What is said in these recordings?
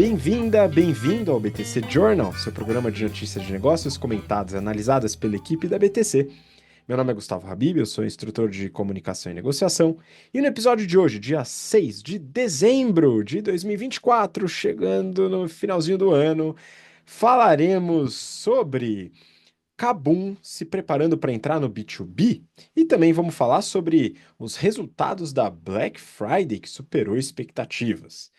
Bem-vinda, bem-vindo ao BTC Journal, seu programa de notícias de negócios comentadas e analisadas pela equipe da BTC. Meu nome é Gustavo Habib, eu sou instrutor de comunicação e negociação, e no episódio de hoje, dia 6 de dezembro de 2024, chegando no finalzinho do ano, falaremos sobre Kabum se preparando para entrar no B2B e também vamos falar sobre os resultados da Black Friday que superou expectativas.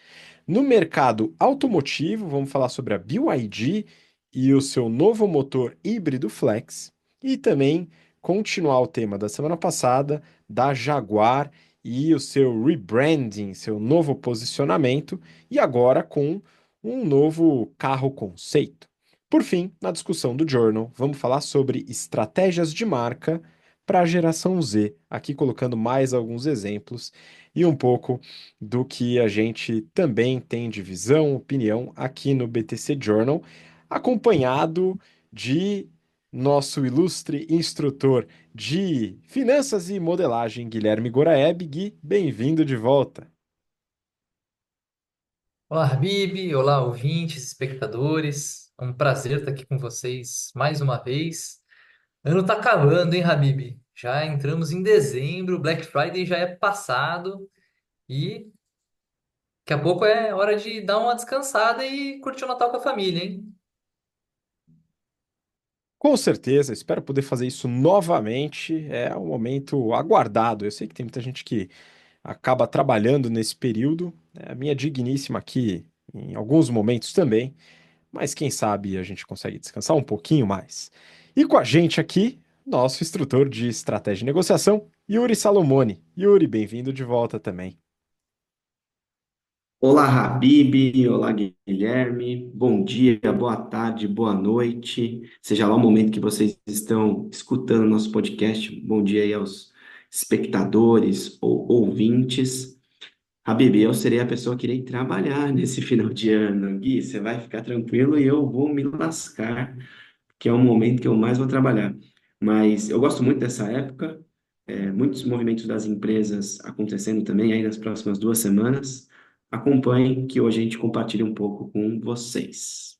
No mercado automotivo, vamos falar sobre a BYD e o seu novo motor híbrido Flex e também continuar o tema da semana passada da Jaguar e o seu rebranding, seu novo posicionamento e agora com um novo carro conceito. Por fim, na discussão do Journal, vamos falar sobre estratégias de marca para a geração Z, aqui colocando mais alguns exemplos e um pouco do que a gente também tem de visão, opinião aqui no BTC Journal, acompanhado de nosso ilustre instrutor de finanças e modelagem, Guilherme Goraeb. Gui, bem-vindo de volta. Olá, Habib. Olá, ouvintes, espectadores. É um prazer estar aqui com vocês mais uma vez. Ano tá acabando, hein, Habib? Já entramos em dezembro, Black Friday já é passado e daqui a pouco é hora de dar uma descansada e curtir o Natal com a família, hein? Com certeza, espero poder fazer isso novamente. É um momento aguardado. Eu sei que tem muita gente que acaba trabalhando nesse período, né? A minha digníssima aqui em alguns momentos também, mas quem sabe a gente consegue descansar um pouquinho mais. E com a gente aqui, nosso instrutor de estratégia e negociação, Yuri Salomone. Yuri, bem-vindo de volta também. Olá, Habib, olá, Guilherme, bom dia, boa tarde, boa noite, seja lá o momento que vocês estão escutando nosso podcast, bom dia aí aos espectadores ou ouvintes. Habib, eu serei a pessoa que irei trabalhar nesse final de ano. Gui, você vai ficar tranquilo e eu vou me lascar, que é o momento que eu mais vou trabalhar. Mas eu gosto muito dessa época, muitos movimentos das empresas acontecendo também aí nas próximas 2 semanas. Acompanhem que hoje a gente compartilha um pouco com vocês.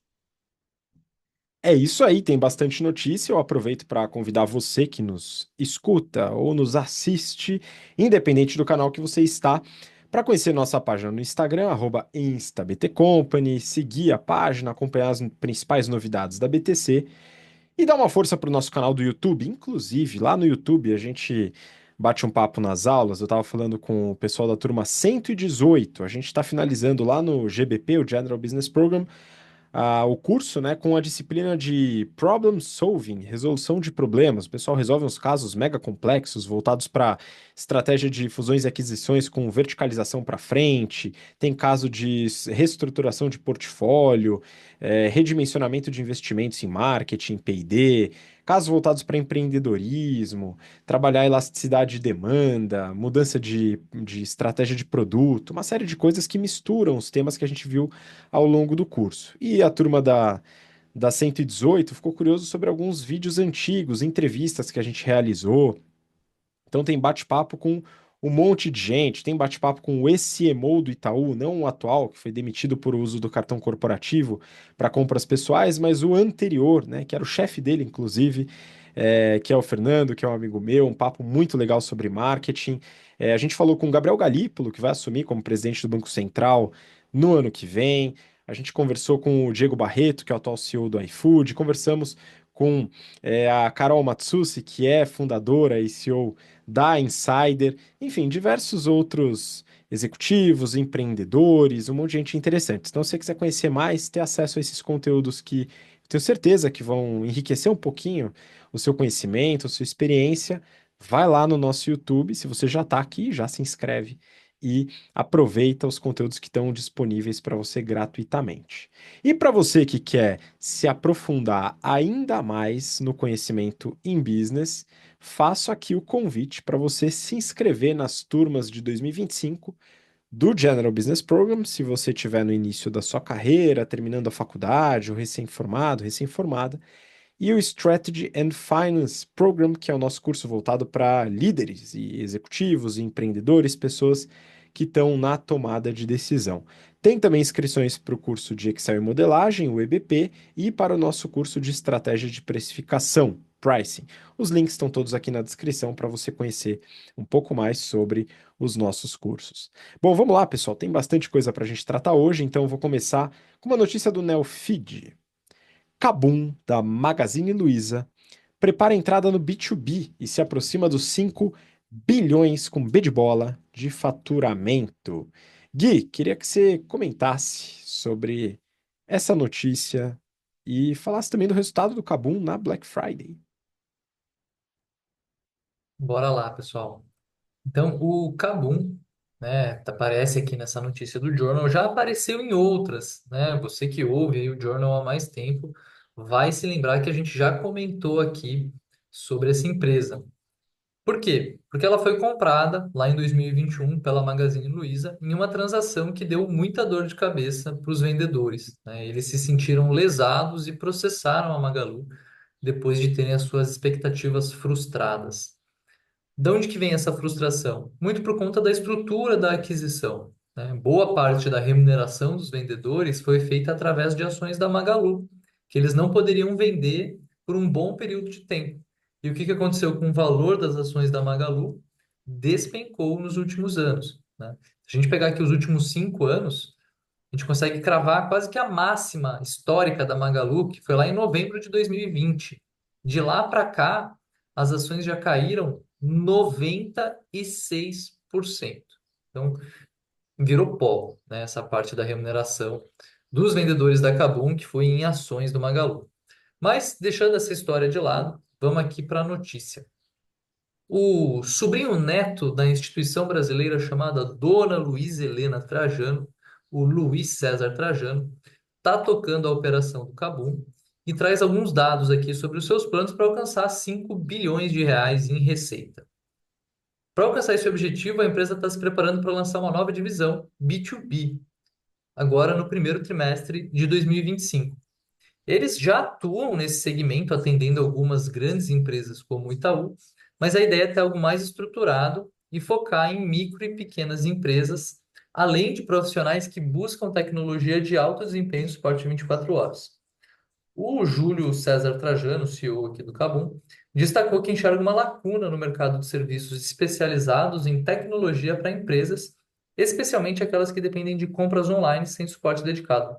É isso aí, tem bastante notícia. Eu aproveito para convidar você que nos escuta ou nos assiste, independente do canal que você está, para conhecer nossa página no Instagram, @instabtcompany, seguir a página, acompanhar as principais novidades da BTC e dar uma força para o nosso canal do YouTube. Inclusive, lá no YouTube a gente bate um papo nas aulas. Eu estava falando com o pessoal da turma 118. A gente está finalizando lá no GBP, o General Business Program, o curso, né, com a disciplina de Problem Solving, resolução de problemas. O pessoal resolve uns casos mega complexos voltados para estratégia de fusões e aquisições com verticalização para frente, tem caso de reestruturação de portfólio, redimensionamento de investimentos em marketing, P&D, casos voltados para empreendedorismo, trabalhar elasticidade de demanda, mudança de estratégia de produto, uma série de coisas que misturam os temas que a gente viu ao longo do curso. E a turma da 118 ficou curioso sobre alguns vídeos antigos, entrevistas que a gente realizou. Então tem bate-papo com um monte de gente, tem bate-papo com o ex-CMO do Itaú, não o atual, que foi demitido por uso do cartão corporativo para compras pessoais, mas o anterior, né, que era o chefe dele, inclusive, que é o Fernando, que é um amigo meu, um papo muito legal sobre marketing. A gente falou com o Gabriel Galípolo, que vai assumir como presidente do Banco Central no ano que vem. A gente conversou com o Diego Barreto, que é o atual CEO do iFood. Conversamos com a Carol Matsusi, que é fundadora e CEO da Insider, enfim, diversos outros executivos, empreendedores, um monte de gente interessante. Então, se você quiser conhecer mais, ter acesso a esses conteúdos que eu tenho certeza que vão enriquecer um pouquinho o seu conhecimento, a sua experiência, vai lá no nosso YouTube. Se você já está aqui, já se inscreve e aproveita os conteúdos que estão disponíveis para você gratuitamente. E para você que quer se aprofundar ainda mais no conhecimento em business, faço aqui o convite para você se inscrever nas turmas de 2025 do General Business Program, se você estiver no início da sua carreira, terminando a faculdade, ou recém-formado, recém-formada, e o Strategy and Finance Program, que é o nosso curso voltado para líderes e executivos, e empreendedores, pessoas que estão na tomada de decisão. Tem também inscrições para o curso de Excel e Modelagem, o EBP, e para o nosso curso de Estratégia de Precificação, Pricing. Os links estão todos aqui na descrição para você conhecer um pouco mais sobre os nossos cursos. Bom, vamos lá, pessoal. Tem bastante coisa para a gente tratar hoje, então eu vou começar com uma notícia do Neofeed. Kabum, da Magazine Luiza, prepara a entrada no B2B e se aproxima dos 5 bilhões com B de bola de faturamento. Gui, queria que você comentasse sobre essa notícia e falasse também do resultado do Kabum na Black Friday. Bora lá, pessoal. Então, o Kabum, né, aparece aqui nessa notícia do Journal, já apareceu em outras, né? Você que ouve aí o Journal há mais tempo vai se lembrar que a gente já comentou aqui sobre essa empresa. Por quê? Porque ela foi comprada lá em 2021 pela Magazine Luiza em uma transação que deu muita dor de cabeça para os vendedores, né? Eles se sentiram lesados e processaram a Magalu depois de terem as suas expectativas frustradas. De onde que vem essa frustração? Muito por conta da estrutura da aquisição, né? Boa parte da remuneração dos vendedores foi feita através de ações da Magalu, que eles não poderiam vender por um bom período de tempo. E o que que aconteceu com o valor das ações da Magalu? Despencou nos últimos anos, né? Se a gente pegar aqui os últimos 5 anos, a gente consegue cravar quase que a máxima histórica da Magalu, que foi lá em novembro de 2020. De lá para cá, as ações já caíram 96%. Então, virou pó, né, essa parte da remuneração dos vendedores da Kabum, que foi em ações do Magalu. Mas, deixando essa história de lado, vamos aqui para a notícia. O sobrinho neto da instituição brasileira chamada Dona Luiza Helena Trajano, o Luiz César Trajano, está tocando a operação do Kabum e traz alguns dados aqui sobre os seus planos para alcançar 5 bilhões de reais em receita. Para alcançar esse objetivo, a empresa está se preparando para lançar uma nova divisão, B2B, agora no primeiro trimestre de 2025. Eles já atuam nesse segmento, atendendo algumas grandes empresas como o Itaú, mas a ideia é ter algo mais estruturado e focar em micro e pequenas empresas, além de profissionais que buscam tecnologia de alto desempenho e suporte 24 horas. O Júlio César Trajano, CEO aqui do Kabum, destacou que enxerga uma lacuna no mercado de serviços especializados em tecnologia para empresas, especialmente aquelas que dependem de compras online sem suporte dedicado.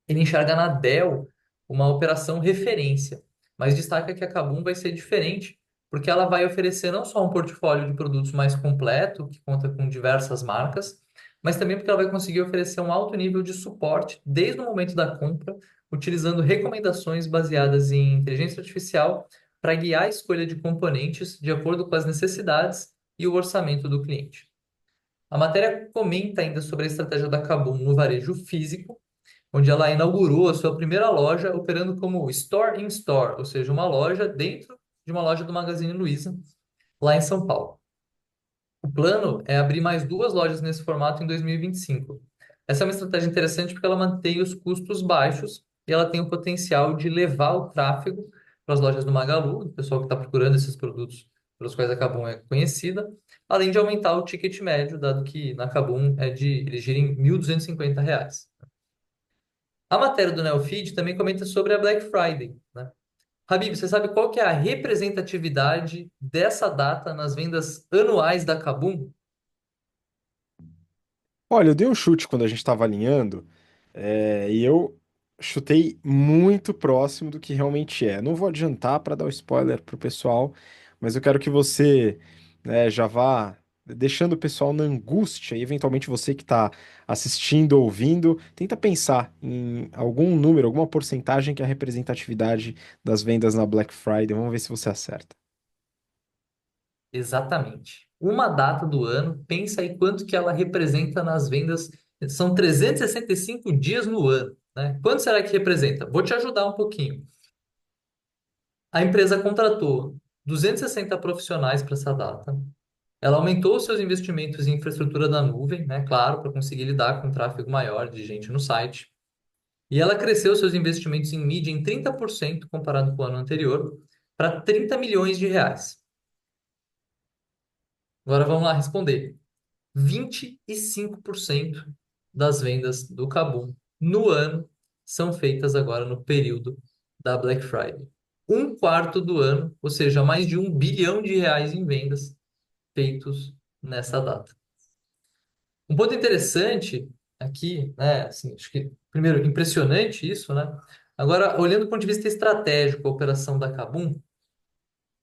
Ele enxerga na Dell uma operação referência, mas destaca que a Kabum vai ser diferente, porque ela vai oferecer não só um portfólio de produtos mais completo, que conta com diversas marcas, mas também porque ela vai conseguir oferecer um alto nível de suporte desde o momento da compra, utilizando recomendações baseadas em inteligência artificial para guiar a escolha de componentes de acordo com as necessidades e o orçamento do cliente. A matéria comenta ainda sobre a estratégia da Kabum no varejo físico, onde ela inaugurou a sua primeira loja operando como Store in Store, ou seja, uma loja dentro de uma loja do Magazine Luiza, lá em São Paulo. O plano é abrir mais 2 lojas nesse formato em 2025. Essa é uma estratégia interessante porque ela mantém os custos baixos e ela tem o potencial de levar o tráfego para as lojas do Magalu, o pessoal que está procurando esses produtos pelos quais a Kabum é conhecida, além de aumentar o ticket médio, dado que na Kabum ele gira em R$ 1.250. A matéria do Neofeed também comenta sobre a Black Friday, né? Habib, você sabe qual que é a representatividade dessa data nas vendas anuais da Kabum? Olha, eu dei um chute quando a gente estava alinhando, e eu chutei muito próximo do que realmente é. Não vou adiantar para dar o spoiler pro pessoal, mas eu quero que você, né, já vá deixando o pessoal na angústia, e eventualmente você que está assistindo, ouvindo, tenta pensar em algum número, alguma porcentagem que é a representatividade das vendas na Black Friday. Vamos ver se você acerta. Exatamente. Uma data do ano, pensa aí quanto que ela representa nas vendas. São 365 dias no ano, né? Quanto será que representa? Vou te ajudar um pouquinho. A empresa contratou 260 profissionais para essa data. Ela aumentou seus investimentos em infraestrutura da nuvem, né? Claro, para conseguir lidar com um tráfego maior de gente no site. E ela cresceu seus investimentos em mídia em 30% comparado com o ano anterior, para 30 milhões de reais. Agora vamos lá responder. 25% das vendas do Kabum no ano são feitas agora no período da Black Friday. Um quarto do ano, ou seja, mais de R$ 1 bilhão em vendas feitos nessa data. Um ponto interessante aqui, né, assim, acho que, primeiro, impressionante isso, né? Agora, olhando do ponto de vista estratégico, a operação da Kabum,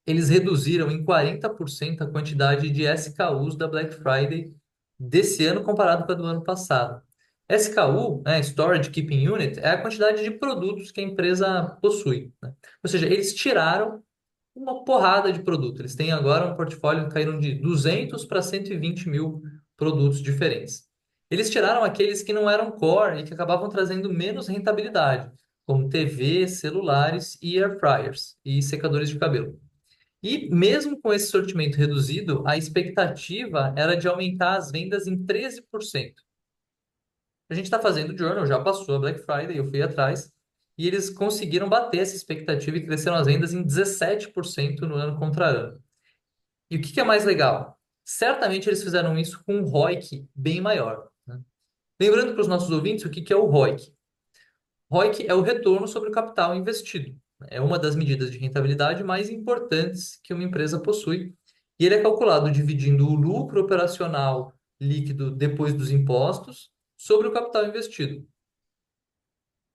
eles reduziram em 40% a quantidade de SKUs da Black Friday desse ano comparado com a do ano passado. SKU, né, Storage Keeping Unit, é a quantidade de produtos que a empresa possui, né? Ou seja, eles tiraram uma porrada de produto. Eles têm agora um portfólio que caíram de 200 para 120 mil produtos diferentes. Eles tiraram aqueles que não eram core e que acabavam trazendo menos rentabilidade, como TV, celulares e air fryers e secadores de cabelo. E mesmo com esse sortimento reduzido, a expectativa era de aumentar as vendas em 13%. A gente está fazendo o Journal, já passou a Black Friday, eu fui atrás, e eles conseguiram bater essa expectativa e cresceram as vendas em 17% no ano contra ano. E o que é mais legal? Certamente eles fizeram isso com um ROIC bem maior, né? Lembrando para os nossos ouvintes o que é o ROIC. ROIC é o retorno sobre o capital investido. É uma das medidas de rentabilidade mais importantes que uma empresa possui. E ele é calculado dividindo o lucro operacional líquido depois dos impostos sobre o capital investido.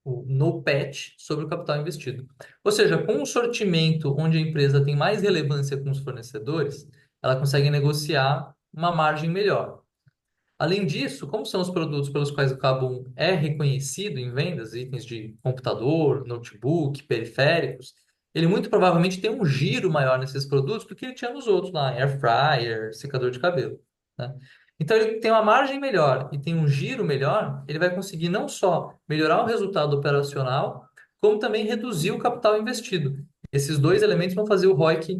O NOPAT sobre o capital investido. Ou seja, com um sortimento onde a empresa tem mais relevância com os fornecedores, ela consegue negociar uma margem melhor. Além disso, como são os produtos pelos quais o Kabum é reconhecido em vendas, itens de computador, notebook, periféricos, ele muito provavelmente tem um giro maior nesses produtos do que ele tinha nos outros lá, air fryer, secador de cabelo, né? Então ele tem uma margem melhor e tem um giro melhor, ele vai conseguir não só melhorar o resultado operacional, como também reduzir o capital investido. Esses dois elementos vão fazer o ROIC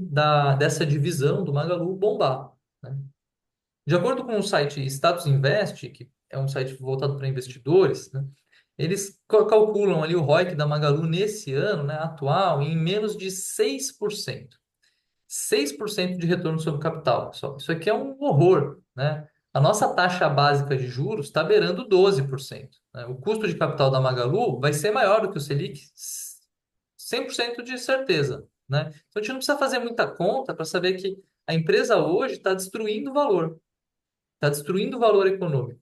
dessa divisão do Magalu bombar, né? De acordo com o site Status Invest, que é um site voltado para investidores, né, eles calculam ali o ROIC da Magalu nesse ano, né, atual, em menos de 6%. 6% de retorno sobre o capital, pessoal. Isso aqui é um horror, né? A nossa taxa básica de juros está beirando 12%, né? O custo de capital da Magalu vai ser maior do que o Selic, 100% de certeza, né? Então a gente não precisa fazer muita conta para saber que a empresa hoje está destruindo o valor. Está destruindo o valor econômico.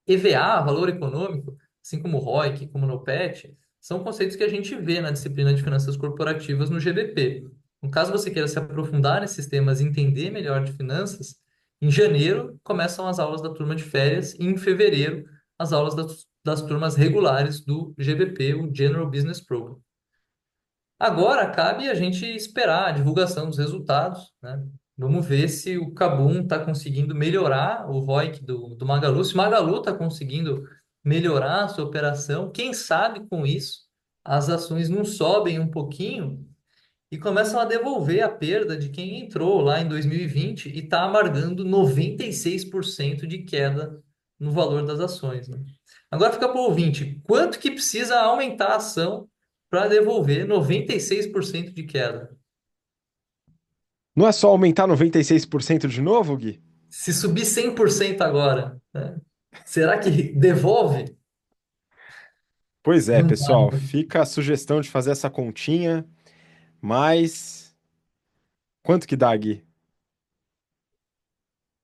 EVA, valor econômico, assim como ROIC, como NOPAT, são conceitos que a gente vê na disciplina de finanças corporativas no GBP. No caso você queira se aprofundar nesses temas e entender melhor de finanças, em janeiro começam as aulas da turma de férias e em fevereiro as aulas das turmas regulares do GBP, o General Business Program. Agora cabe a gente esperar a divulgação dos resultados, né? Vamos ver se o Kabum está conseguindo melhorar o ROIC do Magalu, se o Magalu está conseguindo melhorar a sua operação. Quem sabe com isso as ações não sobem um pouquinho e começam a devolver a perda de quem entrou lá em 2020 e está amargando 96% de queda no valor das ações, né? Agora fica para o ouvinte, quanto que precisa aumentar a ação para devolver 96% de queda? Não é só aumentar 96% de novo, Gui? Se subir 100% agora, né? Será que devolve? Pois é, Não dá, pessoal, né? fica a sugestão de fazer essa continha, mas quanto que dá, Gui?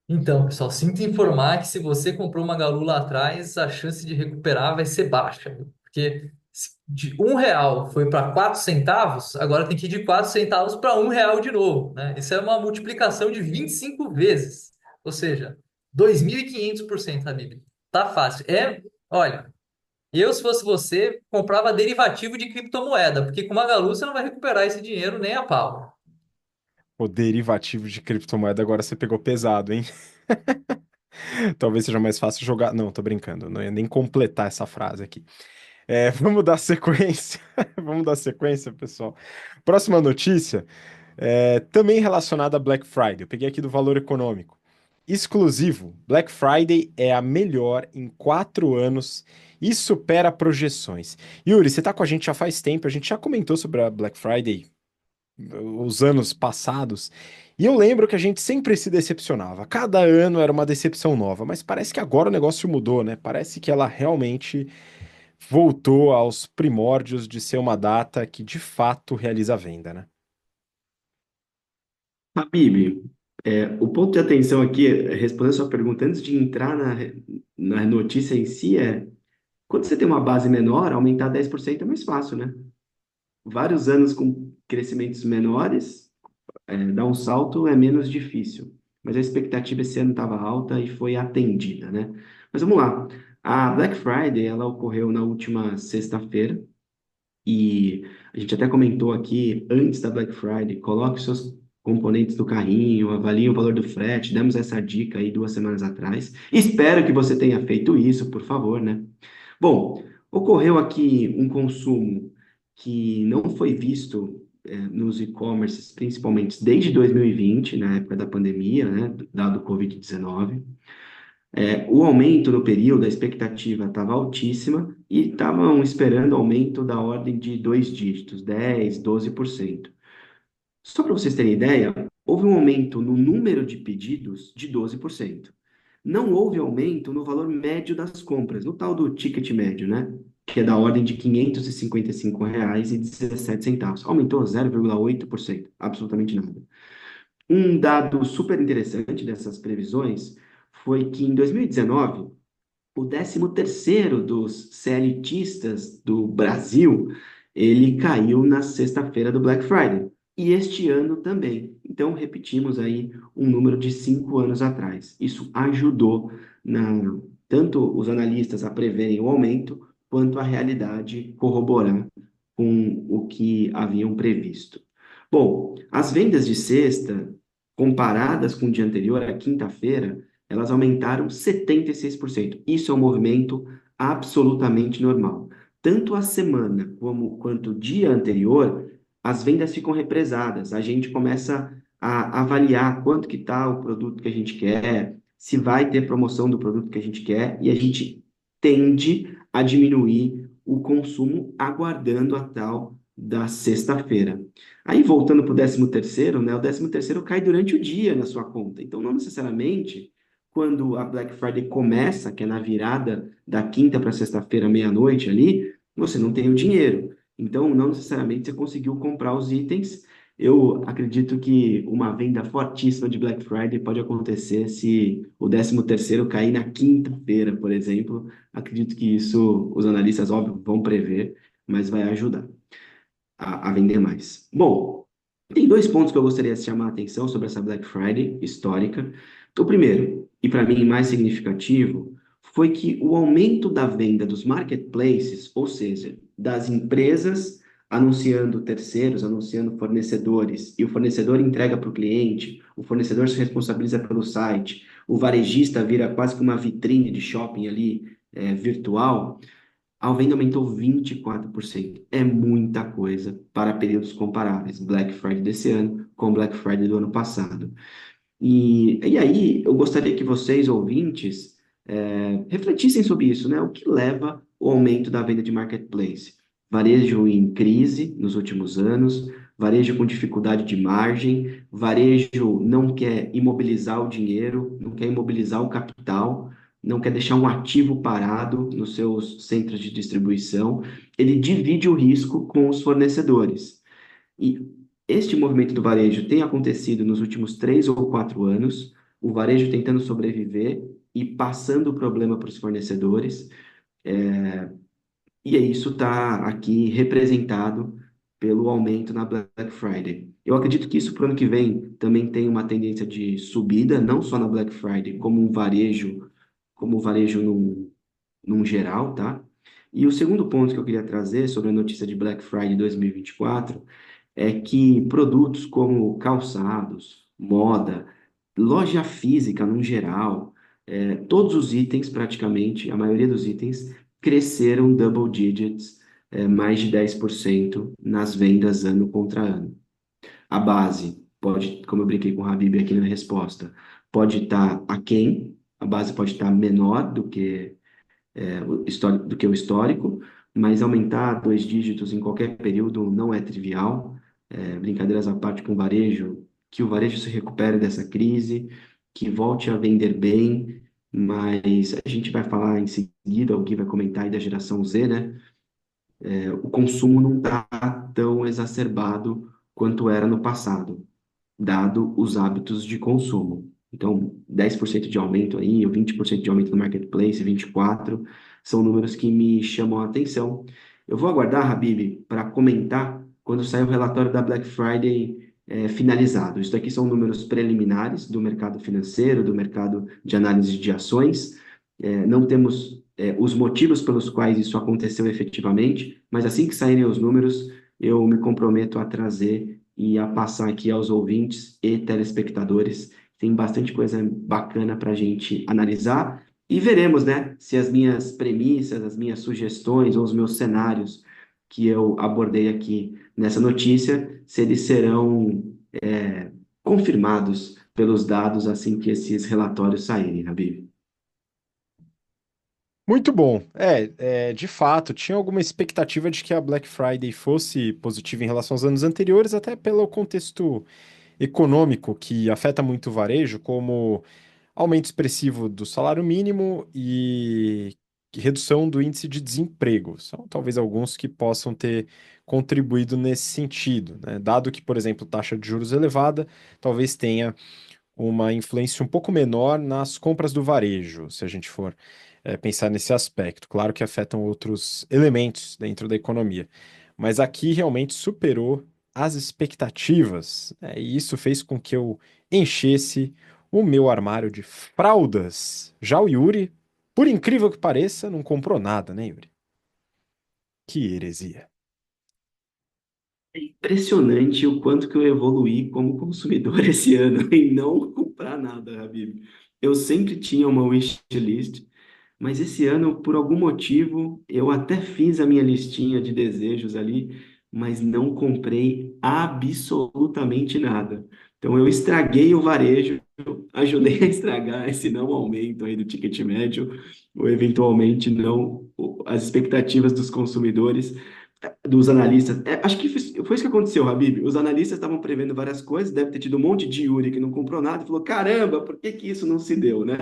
Então, pessoal, sinto informar que se você comprou uma Galu lá atrás, a chance de recuperar vai ser baixa, viu? Porque se de R$ 1 foi para 4 centavos, agora tem que ir de 4 centavos para R$ 1 de novo, né? Isso é uma multiplicação de 25 vezes. Ou seja, 2.500%, Habib. Tá fácil. Olha, eu, se fosse você, comprava derivativo de criptomoeda, porque com uma Magalu você não vai recuperar esse dinheiro nem a pau. O derivativo de criptomoeda agora você pegou pesado, hein? Talvez seja mais fácil jogar. Não, tô brincando, não ia nem completar essa frase aqui. Vamos dar sequência. Vamos dar sequência, pessoal. Próxima notícia, também relacionada a Black Friday. Eu peguei aqui do Valor Econômico. Exclusivo: Black Friday é a melhor em 4 anos e supera projeções. Yuri, você tá com a gente já faz tempo, a gente já comentou sobre a Black Friday os anos passados. E eu lembro que a gente sempre se decepcionava. Cada ano era uma decepção nova, mas parece que agora o negócio mudou, né? Parece que ela realmente voltou aos primórdios de ser uma data que de fato realiza a venda, né? Habib, o ponto de atenção aqui, respondendo a sua pergunta, antes de entrar na notícia em si, quando você tem uma base menor, aumentar 10% é mais fácil, né? Vários anos com crescimentos menores, dar um salto é menos difícil. Mas a expectativa esse ano estava alta e foi atendida, né? Mas vamos lá. A Black Friday, ela ocorreu na última sexta-feira e a gente até comentou aqui antes da Black Friday, coloque os seus componentes do carrinho, avalie o valor do frete, demos essa dica aí 2 semanas atrás. Espero que você tenha feito isso, por favor, né? Bom, ocorreu aqui um consumo que não foi visto nos e-commerces, principalmente desde 2020, na época da pandemia, né, dado o Covid-19. O aumento no período, a expectativa estava altíssima e estavam esperando aumento da ordem de 2 dígitos, 10, 12%. Só para vocês terem ideia, houve um aumento no número de pedidos de 12%. Não houve aumento no valor médio das compras, no tal do ticket médio, né? Que é da ordem de R$ 555,17. Aumentou 0,8%, absolutamente nada. Um dado super interessante dessas previsões foi que em 2019, o 13º dos CLTistas do Brasil, ele caiu na sexta-feira do Black Friday. E este ano também. Então, repetimos aí um número de 5 anos atrás. Isso ajudou tanto os analistas a preverem o aumento, quanto a realidade corroborar com o que haviam previsto. Bom, as vendas de sexta, comparadas com o dia anterior, a quinta-feira, elas aumentaram 76%. Isso é um movimento absolutamente normal. Tanto a semana quanto o dia anterior, as vendas ficam represadas. A gente começa a avaliar quanto que está o produto que a gente quer, se vai ter promoção do produto que a gente quer, e a gente tende a diminuir o consumo aguardando a tal da sexta-feira. Aí, voltando para o 13º, né? O 13º cai durante o dia na sua conta. Então, não necessariamente quando a Black Friday começa, que é na virada da quinta para sexta-feira, meia-noite ali, você não tem o dinheiro. Então, não necessariamente você conseguiu comprar os itens. Eu acredito que uma venda fortíssima de Black Friday pode acontecer se o 13º cair na quinta-feira, por exemplo. Acredito que isso os analistas, óbvio, vão prever, mas vai ajudar a vender mais. Bom, tem 2 pontos que eu gostaria de chamar a atenção sobre essa Black Friday histórica. O primeiro, e para mim mais significativo, foi que o aumento da venda dos marketplaces, ou seja, das empresas anunciando terceiros, anunciando fornecedores, e o fornecedor entrega para o cliente, o fornecedor se responsabiliza pelo site, o varejista vira quase que uma vitrine de shopping ali, virtual. A venda aumentou 24%. É muita coisa para períodos comparáveis. Black Friday desse ano com Black Friday do ano passado. E aí, eu gostaria que vocês, ouvintes, refletissem sobre isso, né? O que leva o aumento da venda de marketplace? Varejo em crise nos últimos anos, varejo com dificuldade de margem, varejo não quer imobilizar o dinheiro, não quer imobilizar o capital, não quer deixar um ativo parado nos seus centros de distribuição, ele divide o risco com os fornecedores. E este movimento do varejo tem acontecido nos últimos 3 ou 4 anos, o varejo tentando sobreviver e passando o problema para os fornecedores, e isso está aqui representado pelo aumento na Black Friday. Eu acredito que isso para o ano que vem também tem uma tendência de subida, não só na Black Friday, como o varejo num geral, tá? E o segundo ponto que eu queria trazer sobre a notícia de Black Friday 2024 é que produtos como calçados, moda, loja física no geral, todos os itens, praticamente, a maioria dos itens, cresceram double digits, mais de 10% nas vendas ano contra ano. A base pode, como eu brinquei com o Habib aqui na resposta, pode estar aquém, a base pode estar menor do que o histórico, mas aumentar 2 dígitos em qualquer período não é trivial. Brincadeiras à parte com varejo, que o varejo se recupere dessa crise, que volte a vender bem, mas a gente vai falar em seguida, o Gui vai comentar aí da geração Z, né? O consumo não está tão exacerbado quanto era no passado, dado os hábitos de consumo. Então, 10% de aumento aí, ou 20% de aumento no marketplace, 24%, são números que me chamam a atenção. Eu vou aguardar, Habib, para comentar quando sair o relatório da Black Friday finalizado. Isso daqui são números preliminares do mercado financeiro, do mercado de análise de ações. Não temos os motivos pelos quais isso aconteceu efetivamente, mas assim que saírem os números, eu me comprometo a trazer e a passar aqui aos ouvintes e telespectadores. Tem bastante coisa bacana para a gente analisar e veremos, né, se as minhas premissas, as minhas sugestões ou os meus cenários que eu abordei aqui nessa notícia, se eles serão confirmados pelos dados assim que esses relatórios saírem, Habib. Muito bom. De fato, tinha alguma expectativa de que a Black Friday fosse positiva em relação aos anos anteriores, até pelo contexto econômico que afeta muito o varejo, como aumento expressivo do salário mínimo e redução do índice de desemprego. São talvez alguns que possam ter contribuído nesse sentido, né? Dado que, por exemplo, taxa de juros elevada talvez tenha uma influência um pouco menor nas compras do varejo, se a gente for pensar nesse aspecto. Claro que afetam outros elementos dentro da economia, mas aqui realmente superou as expectativas, né? E isso fez com que eu enchesse o meu armário de fraldas. Já o Yuri, por incrível que pareça, não comprou nada, né, Yuri? Que heresia. Impressionante o quanto que eu evoluí como consumidor esse ano em não comprar nada, Habib. Eu sempre tinha uma wishlist, mas esse ano, por algum motivo, eu até fiz a minha listinha de desejos ali, mas não comprei absolutamente nada. Então eu estraguei o varejo, ajudei a estragar esse não aumento aí do ticket médio, ou eventualmente não as expectativas dos consumidores dos analistas. Acho que foi isso que aconteceu, Habib. Os analistas estavam prevendo várias coisas, deve ter tido um monte de Yuri que não comprou nada e falou: caramba, por que que isso não se deu, né?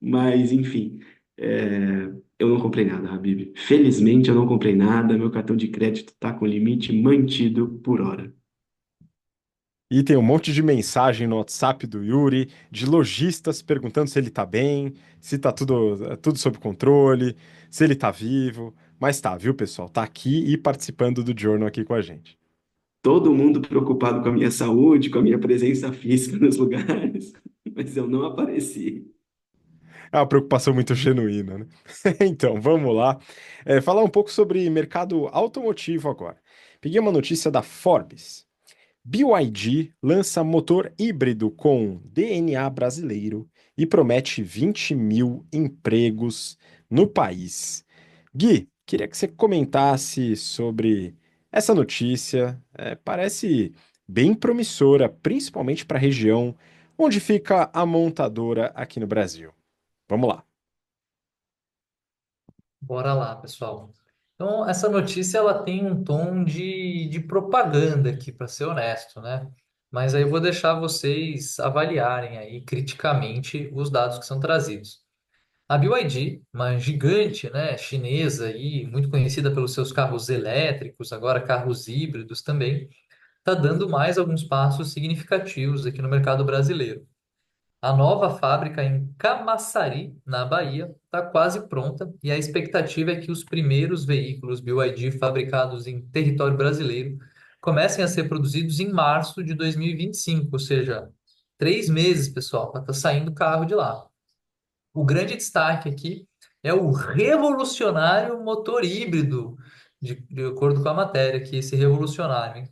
Mas, enfim, eu não comprei nada, Habib. Felizmente eu não comprei nada, meu cartão de crédito está com limite mantido por hora. E tem um monte de mensagem no WhatsApp do Yuri, de lojistas perguntando se ele tá bem, se tá tudo sob controle, se ele tá vivo. Mas tá, viu, pessoal? Tá aqui e participando do Journal aqui com a gente. Todo mundo preocupado com a minha saúde, com a minha presença física nos lugares, mas eu não apareci. É uma preocupação muito genuína, né? Então, vamos lá. Falar um pouco sobre mercado automotivo agora. Peguei uma notícia da Forbes. BYD lança motor híbrido com DNA brasileiro e promete 20 mil empregos no país. Gui, queria que você comentasse sobre essa notícia. Parece bem promissora, principalmente para a região onde fica a montadora aqui no Brasil. Vamos lá. Bora lá, pessoal. Então, essa notícia ela tem um tom de propaganda aqui, para ser honesto, né? Mas aí eu vou deixar vocês avaliarem aí criticamente os dados que são trazidos. A BYD, uma gigante, né, chinesa e muito conhecida pelos seus carros elétricos, agora carros híbridos também, está dando mais alguns passos significativos aqui no mercado brasileiro. A nova fábrica em Camaçari, na Bahia, está quase pronta e a expectativa é que os primeiros veículos BYD fabricados em território brasileiro comecem a ser produzidos em março de 2025, ou seja, 3 meses, pessoal, para estar saindo carro de lá. O grande destaque aqui é o revolucionário motor híbrido, de acordo com a matéria, que esse revolucionário, hein?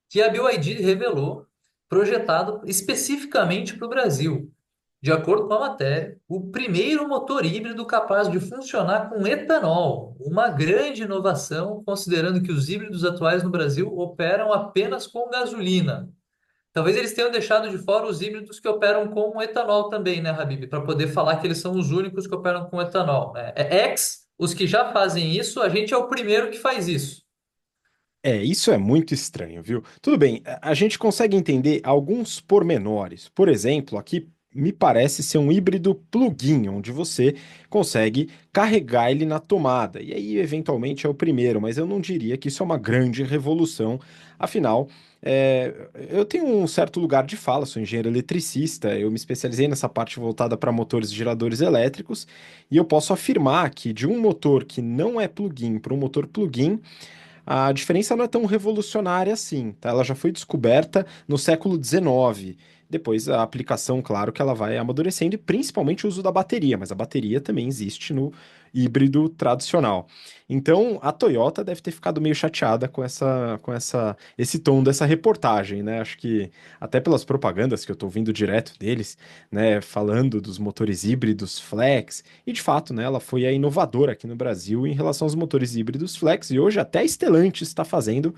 Que a BYD revelou, projetado especificamente para o Brasil. De acordo com a matéria, o primeiro motor híbrido capaz de funcionar com etanol, uma grande inovação, considerando que os híbridos atuais no Brasil operam apenas com gasolina. Talvez eles tenham deixado de fora os híbridos que operam com etanol também, né, Habib? Para poder falar que eles são os únicos que operam com etanol, né? Os que já fazem isso, a gente é o primeiro que faz isso. Isso é muito estranho, viu? Tudo bem, a gente consegue entender alguns pormenores. Por exemplo, aqui me parece ser um híbrido plug-in, onde você consegue carregar ele na tomada. E aí, eventualmente, é o primeiro, mas eu não diria que isso é uma grande revolução. Afinal, eu tenho um certo lugar de fala, sou engenheiro eletricista, eu me especializei nessa parte voltada para motores e geradores elétricos, e eu posso afirmar que de um motor que não é plug-in para um motor plug-in, a diferença não é tão revolucionária assim, tá? Ela já foi descoberta no século XIX. Depois a aplicação, claro, que ela vai amadurecendo e principalmente o uso da bateria, mas a bateria também existe no híbrido tradicional. Então, a Toyota deve ter ficado meio chateada esse tom dessa reportagem, né? Acho que até pelas propagandas que eu tô ouvindo direto deles, né, falando dos motores híbridos flex, e de fato, né, ela foi a inovadora aqui no Brasil em relação aos motores híbridos flex, e hoje até a Stellantis está fazendo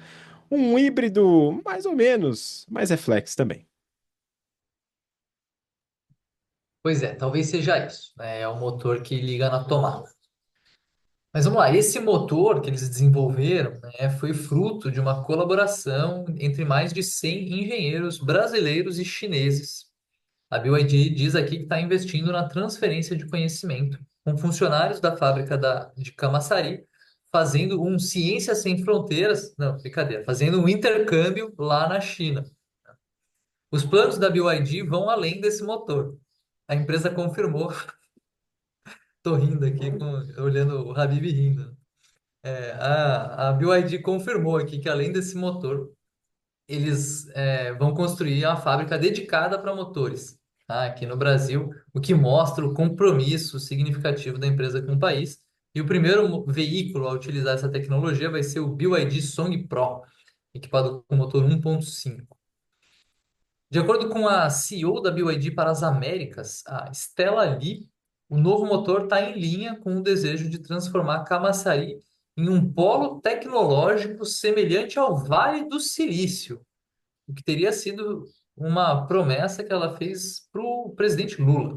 um híbrido mais ou menos, mas é flex também. Pois é, talvez seja isso, né? É o motor que liga na tomada. Mas vamos lá, esse motor que eles desenvolveram, né, foi fruto de uma colaboração entre mais de 100 engenheiros brasileiros e chineses. A BYD diz aqui que está investindo na transferência de conhecimento, com funcionários da fábrica de Camaçari fazendo um Ciência Sem Fronteiras, não, brincadeira, fazendo um intercâmbio lá na China. Os planos da BYD vão além desse motor. A empresa confirmou, tô rindo aqui, olhando o Habib rindo. A BYD confirmou aqui que além desse motor, eles vão construir uma fábrica dedicada para motores, tá? Aqui no Brasil, o que mostra o compromisso significativo da empresa com o país. E o primeiro veículo a utilizar essa tecnologia vai ser o BYD Song Pro, equipado com motor 1.5. De acordo com a CEO da BYD para as Américas, a Stella Lee, o novo motor está em linha com o desejo de transformar Camaçari em um polo tecnológico semelhante ao Vale do Silício, o que teria sido uma promessa que ela fez para o presidente Lula.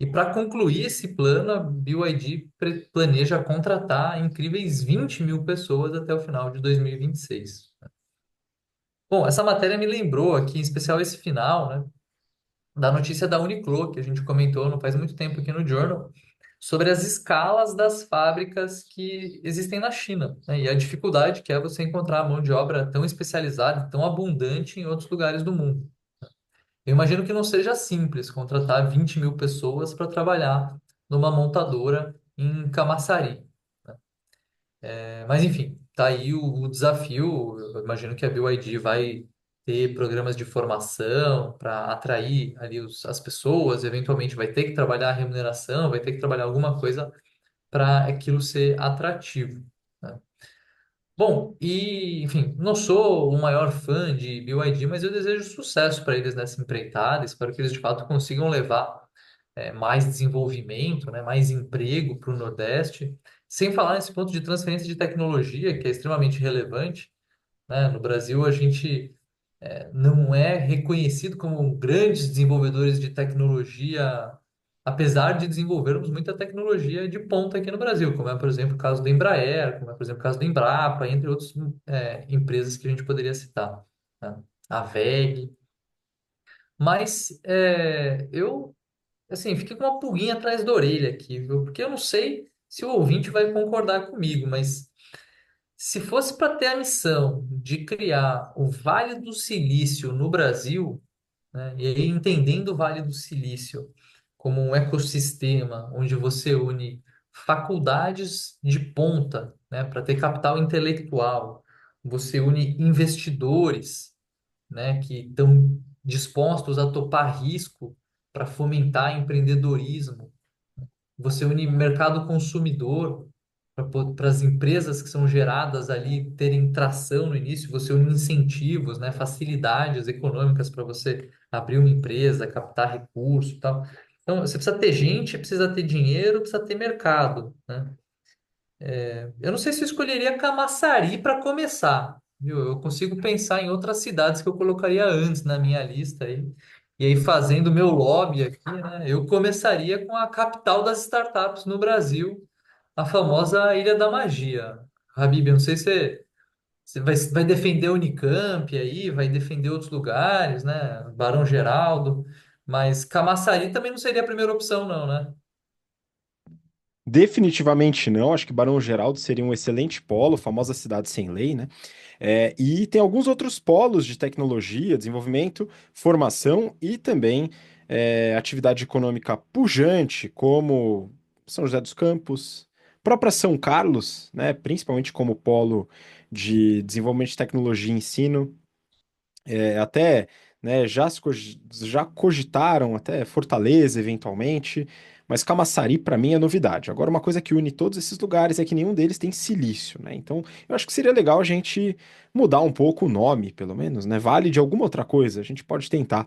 E para concluir esse plano, a BYD planeja contratar incríveis 20 mil pessoas até o final de 2026. Bom, essa matéria me lembrou aqui, em especial esse final, né, da notícia da Uniqlo, que a gente comentou não faz muito tempo aqui no Journal, sobre as escalas das fábricas que existem na China, né, e a dificuldade que é você encontrar mão de obra tão especializada, tão abundante em outros lugares do mundo. Eu imagino que não seja simples contratar 20 mil pessoas para trabalhar numa montadora em Camaçari. Mas enfim, tá aí o desafio. Eu imagino que a BYD vai ter programas de formação para atrair ali as pessoas, eventualmente vai ter que trabalhar a remuneração, vai ter que trabalhar alguma coisa para aquilo ser atrativo, né? Bom, e enfim, não sou o maior fã de BYD, mas eu desejo sucesso para eles nessa empreitada. Espero que eles de fato consigam levar mais desenvolvimento, né, mais emprego para o Nordeste, sem falar nesse ponto de transferência de tecnologia, que é extremamente relevante, né? No Brasil, a gente não é reconhecido como grandes desenvolvedores de tecnologia, apesar de desenvolvermos muita tecnologia de ponta aqui no Brasil, como é, por exemplo, o caso da Embraer, como é, por exemplo, o caso da Embrapa, entre outras empresas que a gente poderia citar, né? A WEG. Mas eu assim, fiquei com uma pulguinha atrás da orelha aqui, viu? Porque eu não sei se o ouvinte vai concordar comigo, mas se fosse para ter a missão de criar o Vale do Silício no Brasil, né, e aí entendendo o Vale do Silício como um ecossistema onde você une faculdades de ponta, né, para ter capital intelectual, você une investidores, né, que estão dispostos a topar risco para fomentar empreendedorismo. Você une mercado consumidor para as empresas que são geradas ali terem tração no início, você une incentivos, né, facilidades econômicas para você abrir uma empresa, captar recurso, e tal. Então, você precisa ter gente, precisa ter dinheiro, precisa ter mercado, né? Eu não sei se eu escolheria Camaçari para começar, viu? Eu consigo pensar em outras cidades que eu colocaria antes na minha lista aí. E aí, fazendo meu lobby aqui, né? Eu começaria com a capital das startups no Brasil, a famosa Ilha da Magia. Habib, eu não sei se você Você vai defender a Unicamp aí, vai defender outros lugares, né? Barão Geraldo. Mas Camaçari também não seria a primeira opção, não, né? Definitivamente não, acho que Barão Geraldo seria um excelente polo, famosa cidade sem lei, né? E tem alguns outros polos de tecnologia, desenvolvimento, formação e também atividade econômica pujante, como São José dos Campos, própria São Carlos, né? Principalmente como polo de desenvolvimento de tecnologia e ensino. Até, né, já cogitaram até Fortaleza, eventualmente, mas Camaçari, para mim, é novidade. Agora, uma coisa que une todos esses lugares é que nenhum deles tem silício, né? Então, eu acho que seria legal a gente mudar um pouco o nome, pelo menos, né? Vale de alguma outra coisa, a gente pode tentar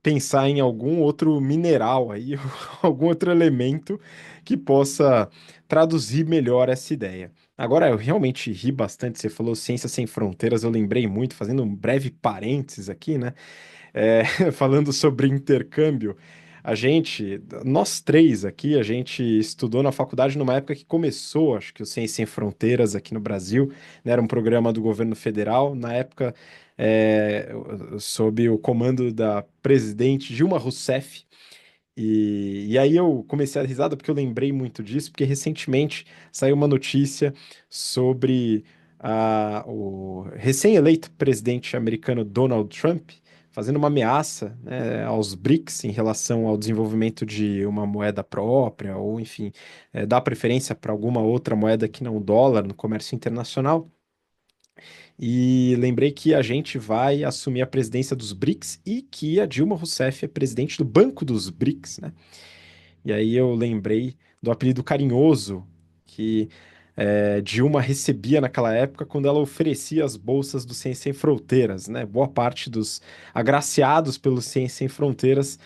pensar em algum outro mineral aí, algum outro elemento que possa traduzir melhor essa ideia. Agora, eu realmente ri bastante, você falou Ciência Sem Fronteiras, eu lembrei muito, fazendo um breve parênteses aqui, né? Falando sobre intercâmbio, nós três aqui, a gente estudou na faculdade numa época que começou, acho que o Ciência Sem Fronteiras aqui no Brasil, né, era um programa do governo federal, na época, sob o comando da presidente Dilma Rousseff, e aí eu comecei a dar risada porque eu lembrei muito disso, porque recentemente saiu uma notícia sobre o recém-eleito presidente americano Donald Trump fazendo uma ameaça, né, aos BRICS em relação ao desenvolvimento de uma moeda própria, ou enfim, dar preferência para alguma outra moeda que não o dólar no comércio internacional. E lembrei que a gente vai assumir a presidência dos BRICS e que a Dilma Rousseff é presidente do Banco dos BRICS, né? E aí eu lembrei do apelido carinhoso que Dilma recebia naquela época quando ela oferecia as bolsas do Ciência Sem Fronteiras, né? Boa parte dos agraciados pelo Ciência Sem Fronteiras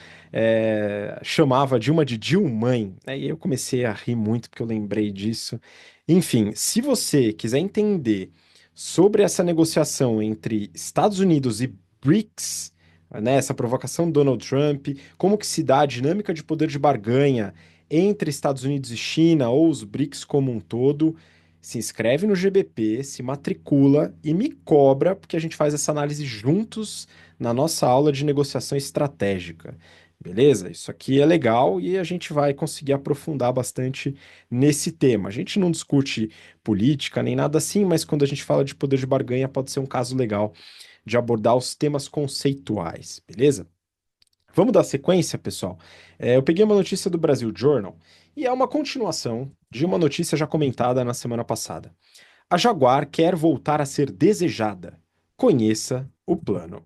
chamava a Dilma de Dilmãe, né? E aí eu comecei a rir muito porque eu lembrei disso. Enfim, se você quiser entender sobre essa negociação entre Estados Unidos e BRICS, né, essa provocação do Donald Trump, como que se dá a dinâmica de poder de barganha entre Estados Unidos e China, ou os BRICS como um todo, se inscreve no GBP, se matricula e me cobra, porque a gente faz essa análise juntos na nossa aula de negociação estratégica. Beleza? Isso aqui é legal e a gente vai conseguir aprofundar bastante nesse tema. A gente não discute política nem nada assim, mas quando a gente fala de poder de barganha, pode ser um caso legal de abordar os temas conceituais, beleza? Vamos dar sequência, pessoal? Eu peguei uma notícia do Brasil Journal e é uma continuação de uma notícia já comentada na semana passada. A Jaguar quer voltar a ser desejada. Conheça o plano.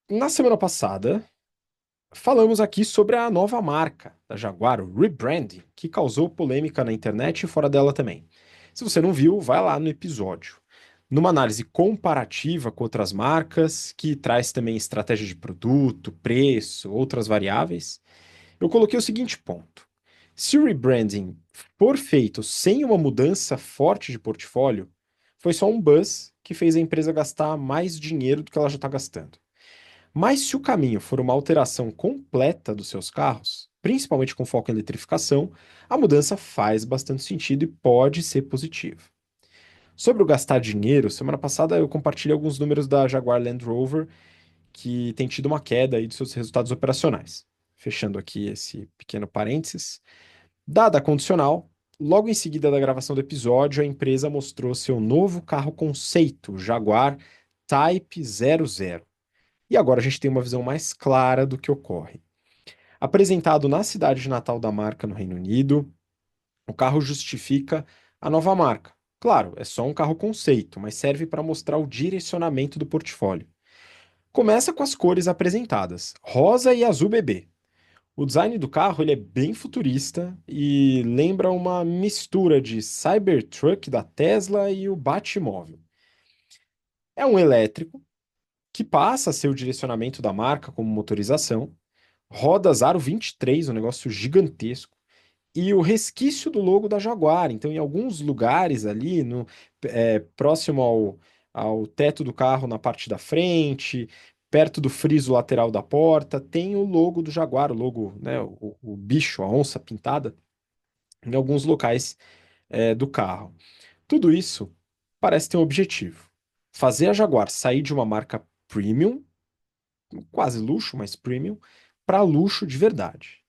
Na semana passada, falamos aqui sobre a nova marca da Jaguar, o rebranding, que causou polêmica na internet e fora dela também. Se você não viu, vai lá no episódio. Numa análise comparativa com outras marcas, que traz também estratégia de produto, preço, outras variáveis, eu coloquei o seguinte ponto. Se o rebranding for feito sem uma mudança forte de portfólio, foi só um buzz que fez a empresa gastar mais dinheiro do que ela já está gastando. Mas se o caminho for uma alteração completa dos seus carros, principalmente com foco em eletrificação, a mudança faz bastante sentido e pode ser positiva. Sobre o gastar dinheiro, semana passada eu compartilhei alguns números da Jaguar Land Rover que tem tido uma queda aí dos seus resultados operacionais. Fechando aqui esse pequeno parênteses. Dada a condicional, logo em seguida da gravação do episódio, a empresa mostrou seu novo carro conceito, o Jaguar Type 00. E agora a gente tem uma visão mais clara do que ocorre. Apresentado na cidade de natal da marca no Reino Unido, o carro justifica a nova marca. Claro, é só um carro conceito, mas serve para mostrar o direcionamento do portfólio. Começa com as cores apresentadas, rosa e azul bebê. O design do carro ele é bem futurista e lembra uma mistura de Cybertruck da Tesla e o Batmóvel. É um elétrico que passa a ser o direcionamento da marca como motorização, rodas Aro 23, um negócio gigantesco, e o resquício do logo da Jaguar. Então, em alguns lugares ali, próximo ao teto do carro, na parte da frente, perto do friso lateral da porta, tem o logo do Jaguar, o logo, né, o bicho, a onça pintada, em alguns locais do carro. Tudo isso parece ter um objetivo: fazer a Jaguar sair de uma marca premium, quase luxo, mas premium, para luxo de verdade.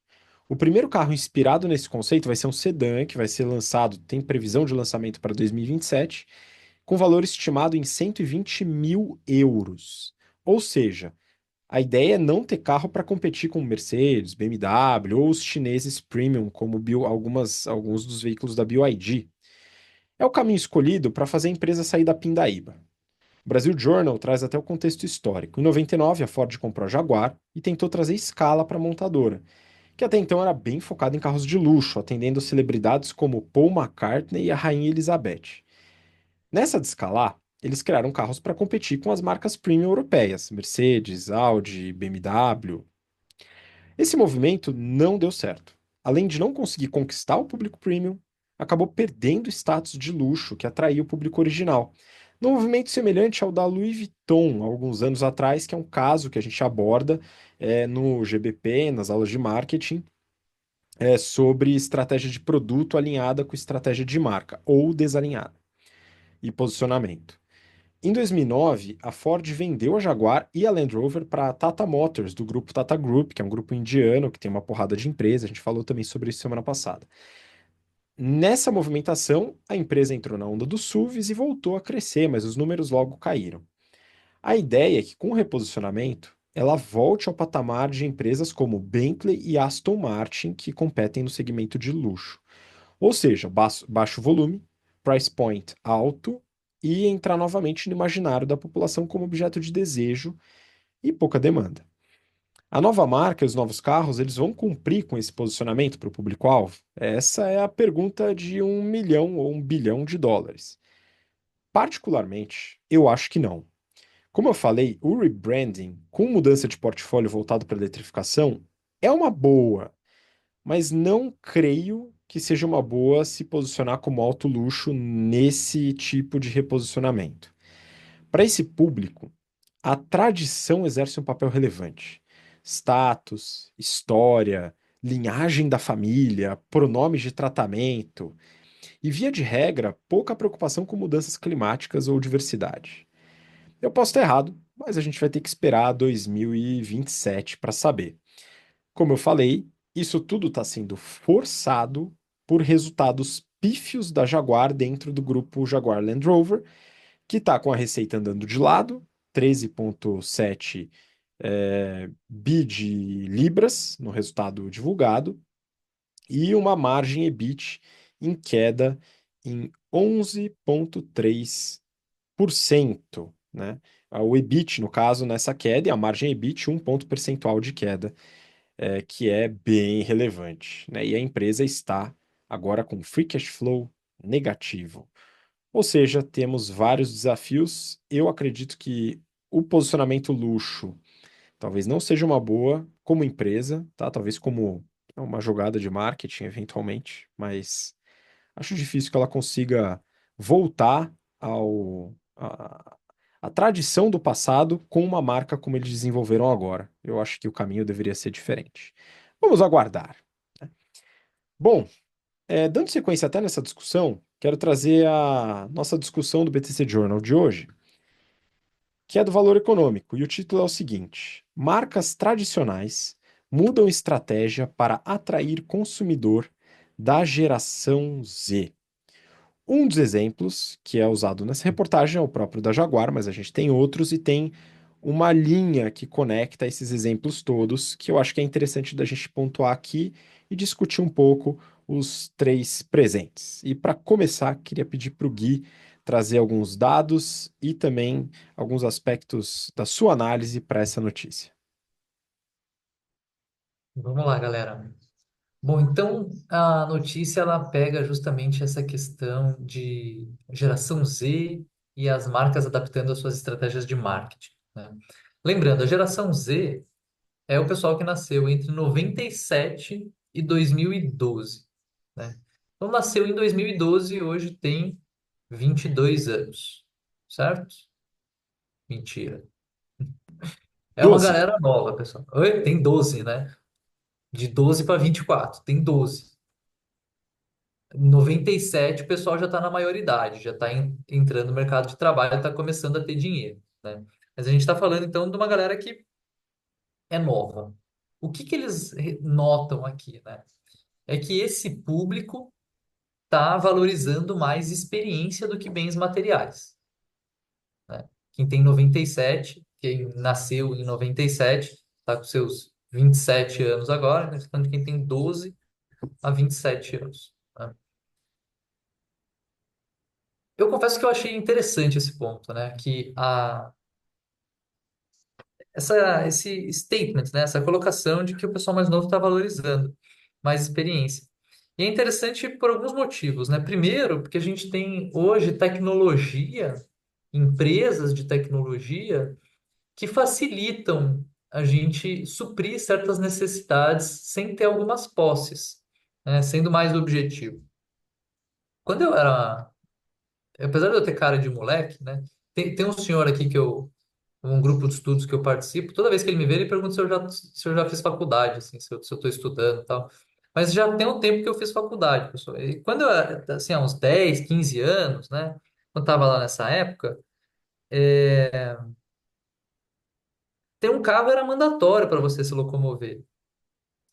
O primeiro carro inspirado nesse conceito vai ser um sedã que vai ser lançado, tem previsão de lançamento para 2027, com valor estimado em 120 mil euros. Ou seja, a ideia é não ter carro para competir com Mercedes, BMW ou os chineses premium, como alguns dos veículos da BYD. É o caminho escolhido para fazer a empresa sair da pindaíba. O Brasil Journal traz até o contexto histórico. Em 99, a Ford comprou a Jaguar e tentou trazer escala para a montadora, que até então era bem focada em carros de luxo, atendendo celebridades como Paul McCartney e a Rainha Elizabeth. Nessa de escalar, eles criaram carros para competir com as marcas premium europeias, Mercedes, Audi, BMW. Esse movimento não deu certo. Além de não conseguir conquistar o público premium, acabou perdendo o status de luxo que atraía o público original. Num movimento semelhante ao da Louis Vuitton, há alguns anos atrás, que é um caso que a gente aborda no GBP, nas aulas de marketing, sobre estratégia de produto alinhada com estratégia de marca, ou desalinhada, e posicionamento. Em 2009, a Ford vendeu a Jaguar e a Land Rover para a Tata Motors, do grupo Tata Group, que é um grupo indiano que tem uma porrada de empresas. A gente falou também sobre isso semana passada. Nessa movimentação, a empresa entrou na onda dos SUVs e voltou a crescer, mas os números logo caíram. A ideia é que, com o reposicionamento, ela volte ao patamar de empresas como Bentley e Aston Martin, que competem no segmento de luxo. Ou seja, baixo volume, price point alto e entrar novamente no imaginário da população como objeto de desejo e pouca demanda. A nova marca e os novos carros, eles vão cumprir com esse posicionamento para o público-alvo? Essa é a pergunta de 1 milhão ou 1 bilhão de dólares. Particularmente, eu acho que não. Como eu falei, o rebranding, com mudança de portfólio voltado para a eletrificação, é uma boa, mas não creio que seja uma boa se posicionar como alto luxo nesse tipo de reposicionamento. Para esse público, a tradição exerce um papel relevante. Status, história, linhagem da família, pronomes de tratamento e, via de regra, pouca preocupação com mudanças climáticas ou diversidade. Eu posso estar errado, mas a gente vai ter que esperar 2027 para saber. Como eu falei, isso tudo está sendo forçado por resultados pífios da Jaguar dentro do grupo Jaguar Land Rover, que está com a receita andando de lado, 13,7 bi de libras no resultado divulgado, e uma margem EBIT em queda em 11,3%, né? O EBIT, no caso, nessa queda, e a margem EBIT, 1 ponto percentual de queda, que é bem relevante, né? E a empresa está agora com free cash flow negativo. Ou seja, temos vários desafios. Eu acredito que o posicionamento luxo talvez não seja uma boa como empresa, tá? Talvez como uma jogada de marketing, eventualmente, mas acho difícil que ela consiga voltar à tradição do passado com uma marca como eles desenvolveram agora. Eu acho que o caminho deveria ser diferente. Vamos aguardar. Bom, dando sequência até nessa discussão, quero trazer a nossa discussão do BTC Journal de hoje, que é do valor econômico, e o título é o seguinte: Marcas tradicionais mudam estratégia para atrair consumidor da geração Z. Um dos exemplos que é usado nessa reportagem é o próprio da Jaguar, mas a gente tem outros e tem uma linha que conecta esses exemplos todos, que eu acho que é interessante da gente pontuar aqui e discutir um pouco os três presentes. E para começar, queria pedir para o Gui trazer alguns dados e também alguns aspectos da sua análise para essa notícia. Vamos lá, galera. Bom, então a notícia ela pega justamente essa questão de geração Z e as marcas adaptando as suas estratégias de marketing, né? Lembrando, a geração Z é o pessoal que nasceu entre 97 e 2012, né? Então nasceu em 2012 e hoje tem 22 anos, certo? Mentira. É uma 12. galera nova, pessoal. Oi? Tem 12, né? De 12 para 24, tem 12. Em 97, o pessoal já está na maioridade, já está entrando no mercado de trabalho, está começando a ter dinheiro, né? Mas a gente está falando, então, de uma galera que é nova. O que que eles notam aqui, né? É que esse público está valorizando mais experiência do que bens materiais, né? Quem tem 97, quem nasceu em 97, está com seus 27 anos agora, né? Falando de quem tem 12 a 27 anos, né? Eu confesso que eu achei interessante esse ponto, né? Que esse statement, né? Essa colocação de que o pessoal mais novo está valorizando mais experiência. E é interessante por alguns motivos, né? Primeiro, porque a gente tem hoje tecnologia, empresas de tecnologia que facilitam a gente suprir certas necessidades sem ter algumas posses, né? Sendo mais objetivo. Quando eu era, apesar de eu ter cara de moleque, né? Tem um senhor aqui um grupo de estudos que eu participo, toda vez que ele me vê, ele pergunta se eu já fiz faculdade, assim, se eu estou estudando e tal. Mas já tem um tempo que eu fiz faculdade, pessoal. E quando eu era, assim, há uns 10, 15 anos, né? Quando eu estava lá nessa época, ter um carro era mandatório para você se locomover,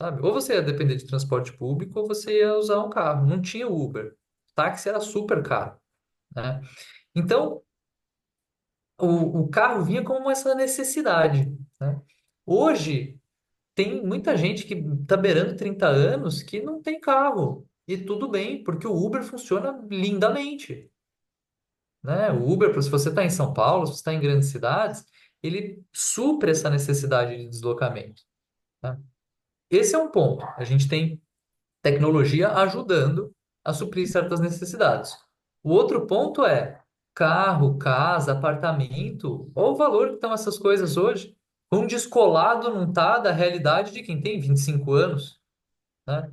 sabe? Ou você ia depender de transporte público, ou você ia usar um carro. Não tinha Uber. Táxi era super caro, né? Então, o carro vinha como essa necessidade, né? Hoje, tem muita gente que está beirando 30 anos que não tem carro. E tudo bem, porque o Uber funciona lindamente, né? O Uber, se você está em São Paulo, se você está em grandes cidades, ele supre essa necessidade de deslocamento, tá? Esse é um ponto. A gente tem tecnologia ajudando a suprir certas necessidades. O outro ponto é carro, casa, apartamento. Olha o valor que estão essas coisas hoje. Um descolado não está da realidade de quem tem 25 anos, né?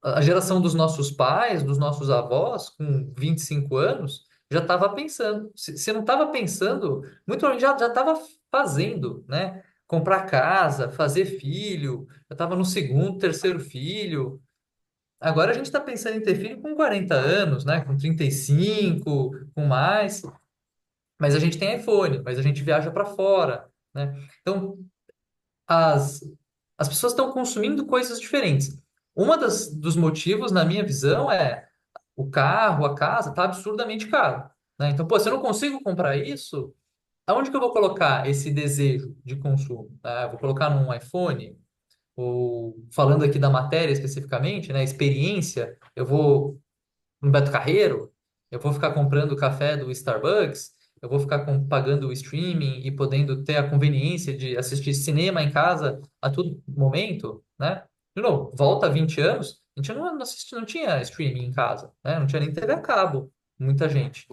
A geração dos nossos pais, dos nossos avós, com 25 anos, já estava pensando. Se não estava pensando, muito provavelmente já estava fazendo, né? Comprar casa, fazer filho, já estava no segundo, terceiro filho. Agora a gente está pensando em ter filho com 40 anos, né? Com 35, com mais. Mas a gente tem iPhone, mas a gente viaja para fora, né? Então, as, as pessoas estão consumindo coisas diferentes. Dos motivos, na minha visão, é o carro, a casa, está absurdamente caro, né? Então, pô, se eu não consigo comprar isso, aonde que eu vou colocar esse desejo de consumo? Tá? Eu vou colocar num iPhone? Ou falando aqui da matéria especificamente, né? Experiência, eu vou no Beto Carreiro, eu vou ficar comprando o café do Starbucks, eu vou ficar pagando o streaming e podendo ter a conveniência de assistir cinema em casa a todo momento, né? De novo, volta a 20 anos, a gente não tinha streaming em casa, né? Não tinha nem TV a cabo, muita gente.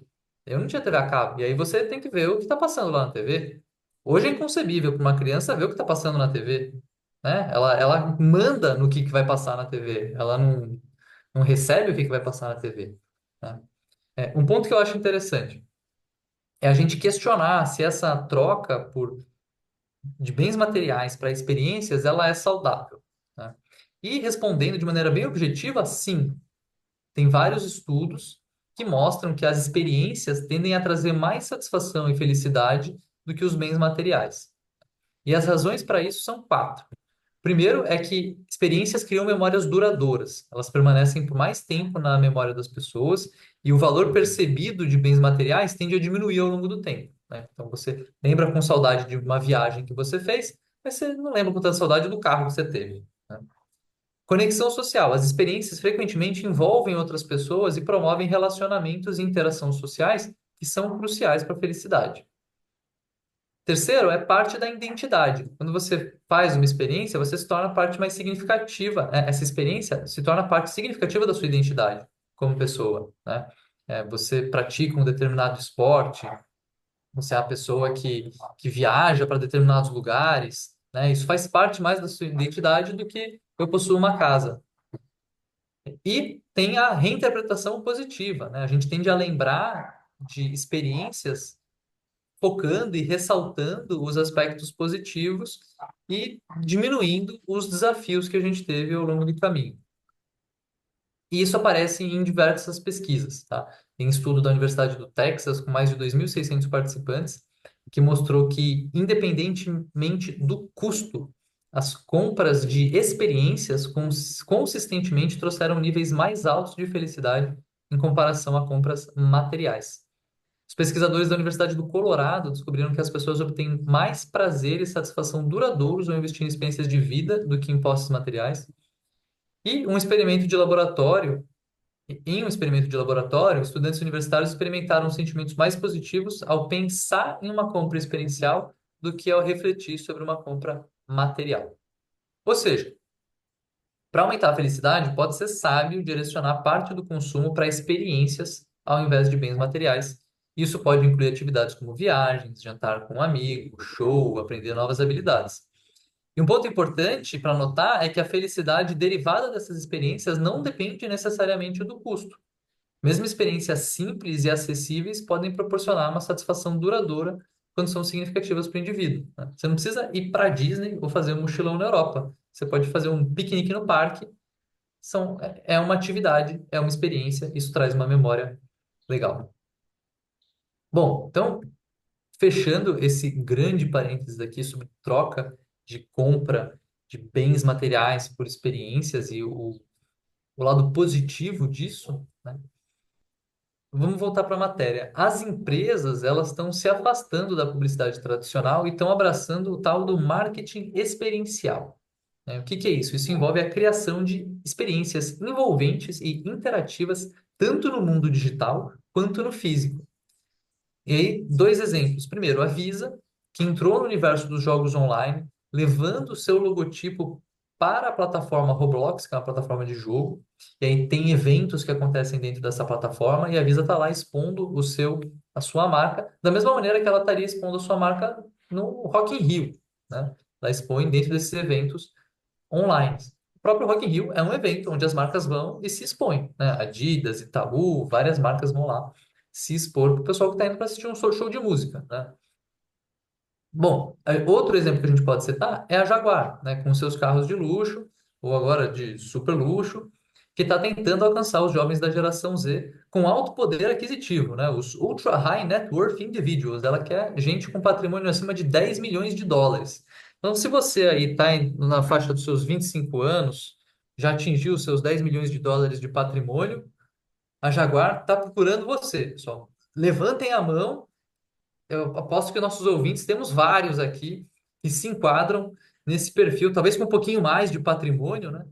Eu não tinha TV a cabo. E aí você tem que ver o que está passando lá na TV. Hoje é inconcebível para uma criança ver o que está passando na TV, né? Ela manda no que vai passar na TV. Ela não recebe o que vai passar na TV, né? Um ponto que eu acho interessante é a gente questionar se essa troca de bens materiais para experiências ela é saudável, né? E respondendo de maneira bem objetiva, sim, tem vários estudos que mostram que as experiências tendem a trazer mais satisfação e felicidade do que os bens materiais. E as razões para isso são quatro. Primeiro é que experiências criam memórias duradouras. Elas permanecem por mais tempo na memória das pessoas e o valor percebido de bens materiais tende a diminuir ao longo do tempo, né? Então você lembra com saudade de uma viagem que você fez, mas você não lembra com tanta saudade do carro que você teve, né? Conexão social. As experiências frequentemente envolvem outras pessoas e promovem relacionamentos e interações sociais que são cruciais para a felicidade. Terceiro, é parte da identidade. Quando você faz uma experiência, você se torna parte mais significativa, né? Essa experiência se torna parte significativa da sua identidade como pessoa, né? Você pratica um determinado esporte, você é a pessoa que viaja para determinados lugares, né? Isso faz parte mais da sua identidade do que eu possuo uma casa. E tem a reinterpretação positiva, né? A gente tende a lembrar de experiências focando e ressaltando os aspectos positivos e diminuindo os desafios que a gente teve ao longo do caminho. E isso aparece em diversas pesquisas, tá? Tem estudo da Universidade do Texas, com mais de 2.600 participantes, que mostrou que, independentemente do custo, as compras de experiências consistentemente trouxeram níveis mais altos de felicidade em comparação a compras materiais. Os pesquisadores da Universidade do Colorado descobriram que as pessoas obtêm mais prazer e satisfação duradouros ao investir em experiências de vida do que em posses materiais. E um experimento de laboratório em um experimento de laboratório, estudantes universitários experimentaram sentimentos mais positivos ao pensar em uma compra experiencial do que ao refletir sobre uma compra material. Ou seja, para aumentar a felicidade, pode ser sábio direcionar parte do consumo para experiências ao invés de bens materiais. Isso pode incluir atividades como viagens, jantar com um amigo, show, aprender novas habilidades. E um ponto importante para notar é que a felicidade derivada dessas experiências não depende necessariamente do custo. Mesmo experiências simples e acessíveis podem proporcionar uma satisfação duradoura quando são significativas para o indivíduo, né? Você não precisa ir para a Disney ou fazer um mochilão na Europa. Você pode fazer um piquenique no parque. É uma atividade, é uma experiência, isso traz uma memória legal. Bom, então, fechando esse grande parênteses aqui sobre troca de compra de bens materiais por experiências e o lado positivo disso, né? Vamos voltar para a matéria. As empresas, elas estão se afastando da publicidade tradicional e estão abraçando o tal do marketing experiencial, né? O que que é isso? Isso envolve a criação de experiências envolventes e interativas, tanto no mundo digital quanto no físico. E aí, dois exemplos. Primeiro, a Visa, que entrou no universo dos jogos online, levando o seu logotipo para a plataforma Roblox, que é uma plataforma de jogo. E aí tem eventos que acontecem dentro dessa plataforma e a Visa está lá expondo a sua marca, da mesma maneira que ela estaria expondo a sua marca no Rock in Rio, né? Ela expõe dentro desses eventos online. O próprio Rock in Rio é um evento onde as marcas vão e se expõem, né? Adidas, Itaú, várias marcas vão lá se expor para o pessoal que está indo para assistir um show de música, né? Bom, outro exemplo que a gente pode citar é a Jaguar, né, com seus carros de luxo, ou agora de super luxo, que está tentando alcançar os jovens da geração Z com alto poder aquisitivo, né, os Ultra High Net Worth Individuals. Ela quer gente com patrimônio acima de 10 milhões de dólares. Então, se você aí está na faixa dos seus 25 anos, já atingiu os seus 10 milhões de dólares de patrimônio, a Jaguar está procurando você, pessoal. Levantem a mão. Eu aposto que nossos ouvintes, temos vários aqui que se enquadram nesse perfil, talvez com um pouquinho mais de patrimônio, né?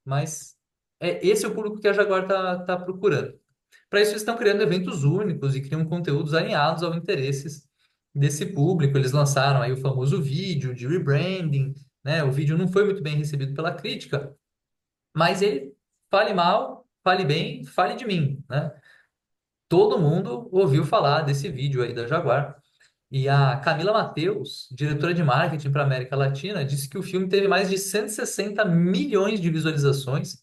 Mas esse é o público que a Jaguar está procurando. Para isso, eles estão criando eventos únicos e criam conteúdos alinhados aos interesses desse público. Eles lançaram aí o famoso vídeo de rebranding, né? O vídeo não foi muito bem recebido pela crítica, mas ele fale mal, fale bem, fale de mim, né? Todo mundo ouviu falar desse vídeo aí da Jaguar. E a Camila Mateus, diretora de marketing para a América Latina, disse que o filme teve mais de 160 milhões de visualizações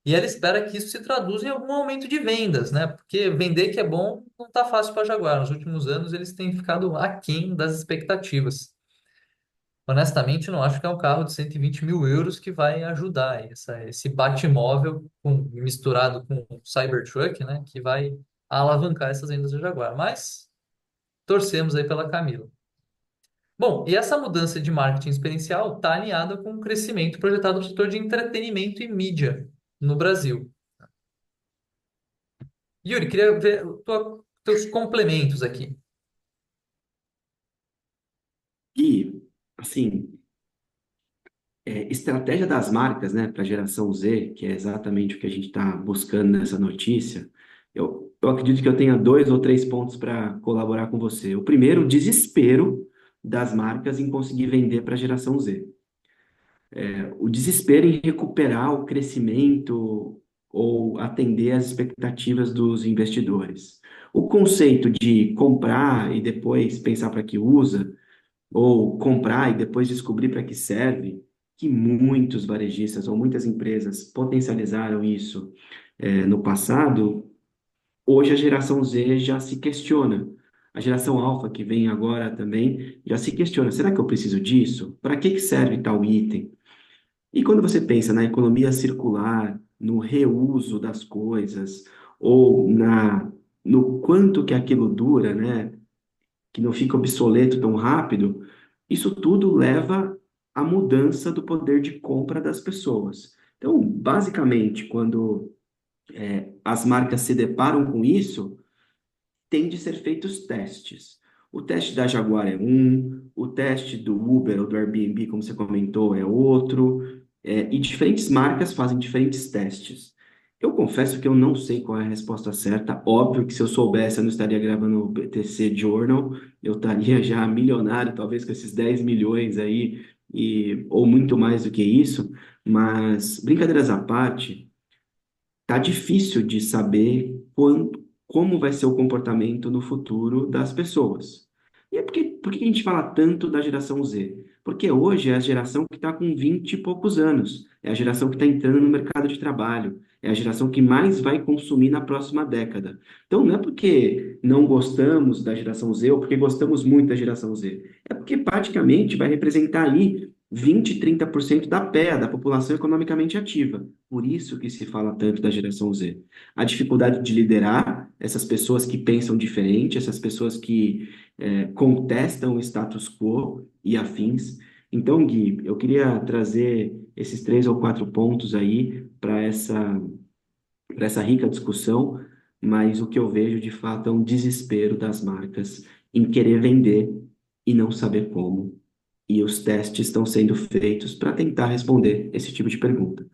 e ela espera que isso se traduza em algum aumento de vendas, né? Porque vender que é bom não está fácil para a Jaguar. Nos últimos anos eles têm ficado aquém das expectativas. Honestamente, não acho que é um carro de 120 mil euros que vai ajudar esse Batmóvel misturado com o Cybertruck, né? Que vai alavancar essas vendas da Jaguar. Mas torcemos aí pela Camila. Bom, e essa mudança de marketing experiencial está alinhada com o crescimento projetado do setor de entretenimento e mídia no Brasil. Yuri, queria ver teus complementos aqui. E, assim, estratégia das marcas, né, para a geração Z, que é exatamente o que a gente está buscando nessa notícia, eu acredito que eu tenha dois ou três pontos para colaborar com você. O primeiro, o desespero das marcas em conseguir vender para a geração Z. O desespero em recuperar o crescimento ou atender às expectativas dos investidores. O conceito de comprar e depois pensar para que usa, ou comprar e depois descobrir para que serve, que muitos varejistas ou muitas empresas potencializaram isso no passado, hoje a geração Z já se questiona. A geração alfa, que vem agora também, já se questiona: será que eu preciso disso? Para que serve tal item? E quando você pensa na economia circular, no reuso das coisas, ou no quanto que aquilo dura, né? Que não fica obsoleto tão rápido, isso tudo leva à mudança do poder de compra das pessoas. Então, basicamente, quando as marcas se deparam com isso, tem de ser feitos testes. O teste da Jaguar é um, o teste do Uber ou do Airbnb, como você comentou, é outro, e diferentes marcas fazem diferentes testes. Eu confesso que eu não sei qual é a resposta certa. Óbvio que se eu soubesse, eu não estaria gravando o BTC Journal, eu estaria já milionário, talvez com esses 10 milhões aí, ou muito mais do que isso. Mas, brincadeiras à parte, tá difícil de saber como vai ser o comportamento no futuro das pessoas. E por que a gente fala tanto da geração Z? Porque hoje é a geração que está com 20 e poucos anos, é a geração que está entrando no mercado de trabalho, é a geração que mais vai consumir na próxima década. Então, não é porque não gostamos da geração Z ou porque gostamos muito da geração Z, é porque praticamente vai representar aí 20, 30% da PEA, da população economicamente ativa. Por isso que se fala tanto da geração Z. A dificuldade de liderar essas pessoas que pensam diferente, essas pessoas que contestam o status quo e afins. Então, Gui, eu queria trazer esses 3 ou 4 pontos aí para essa rica discussão, mas o que eu vejo de fato é um desespero das marcas em querer vender e não saber como. E os testes estão sendo feitos para tentar responder esse tipo de pergunta.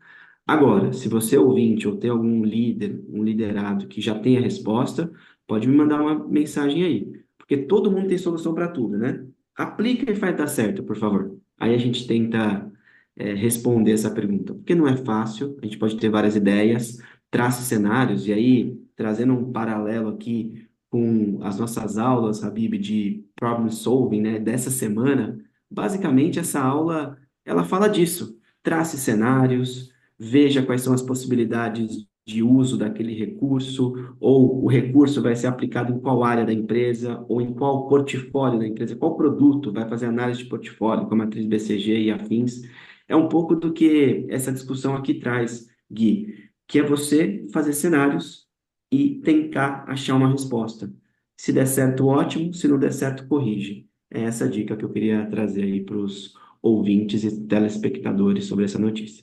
Agora, se você é ouvinte ou tem algum líder, um liderado que já tem a resposta, pode me mandar uma mensagem aí, porque todo mundo tem solução para tudo, né? Aplica e faz dar certo, por favor. Aí a gente tenta responder essa pergunta, porque não é fácil, a gente pode ter várias ideias, trace cenários, e aí, trazendo um paralelo aqui com as nossas aulas, Habib, de problem solving, né, dessa semana, basicamente essa aula, ela fala disso, trace cenários, veja quais são as possibilidades de uso daquele recurso, ou o recurso vai ser aplicado em qual área da empresa, ou em qual portfólio da empresa, qual produto vai fazer análise de portfólio, com a matriz BCG e afins. É um pouco do que essa discussão aqui traz, Gui, que é você fazer cenários e tentar achar uma resposta. Se der certo, ótimo, se não der certo, corrige. É essa dica que eu queria trazer aí para os ouvintes e telespectadores sobre essa notícia.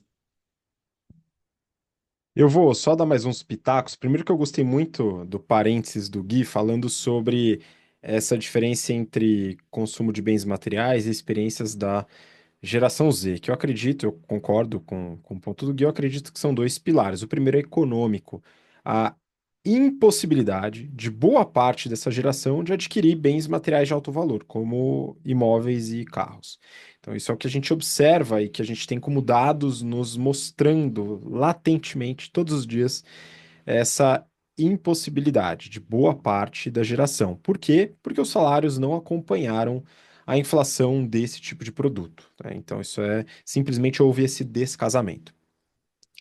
Eu vou só dar mais uns pitacos. Primeiro que eu gostei muito do parênteses do Gui falando sobre essa diferença entre consumo de bens materiais e experiências da geração Z, que eu acredito, eu concordo com o ponto do Gui, eu acredito que são dois pilares. O primeiro é econômico, a impossibilidade de boa parte dessa geração de adquirir bens materiais de alto valor, como imóveis e carros. Então, isso é o que a gente observa e que a gente tem como dados nos mostrando latentemente todos os dias essa impossibilidade de boa parte da geração. Por quê? Porque os salários não acompanharam a inflação desse tipo de produto, né? Então, isso é simplesmente houve esse descasamento.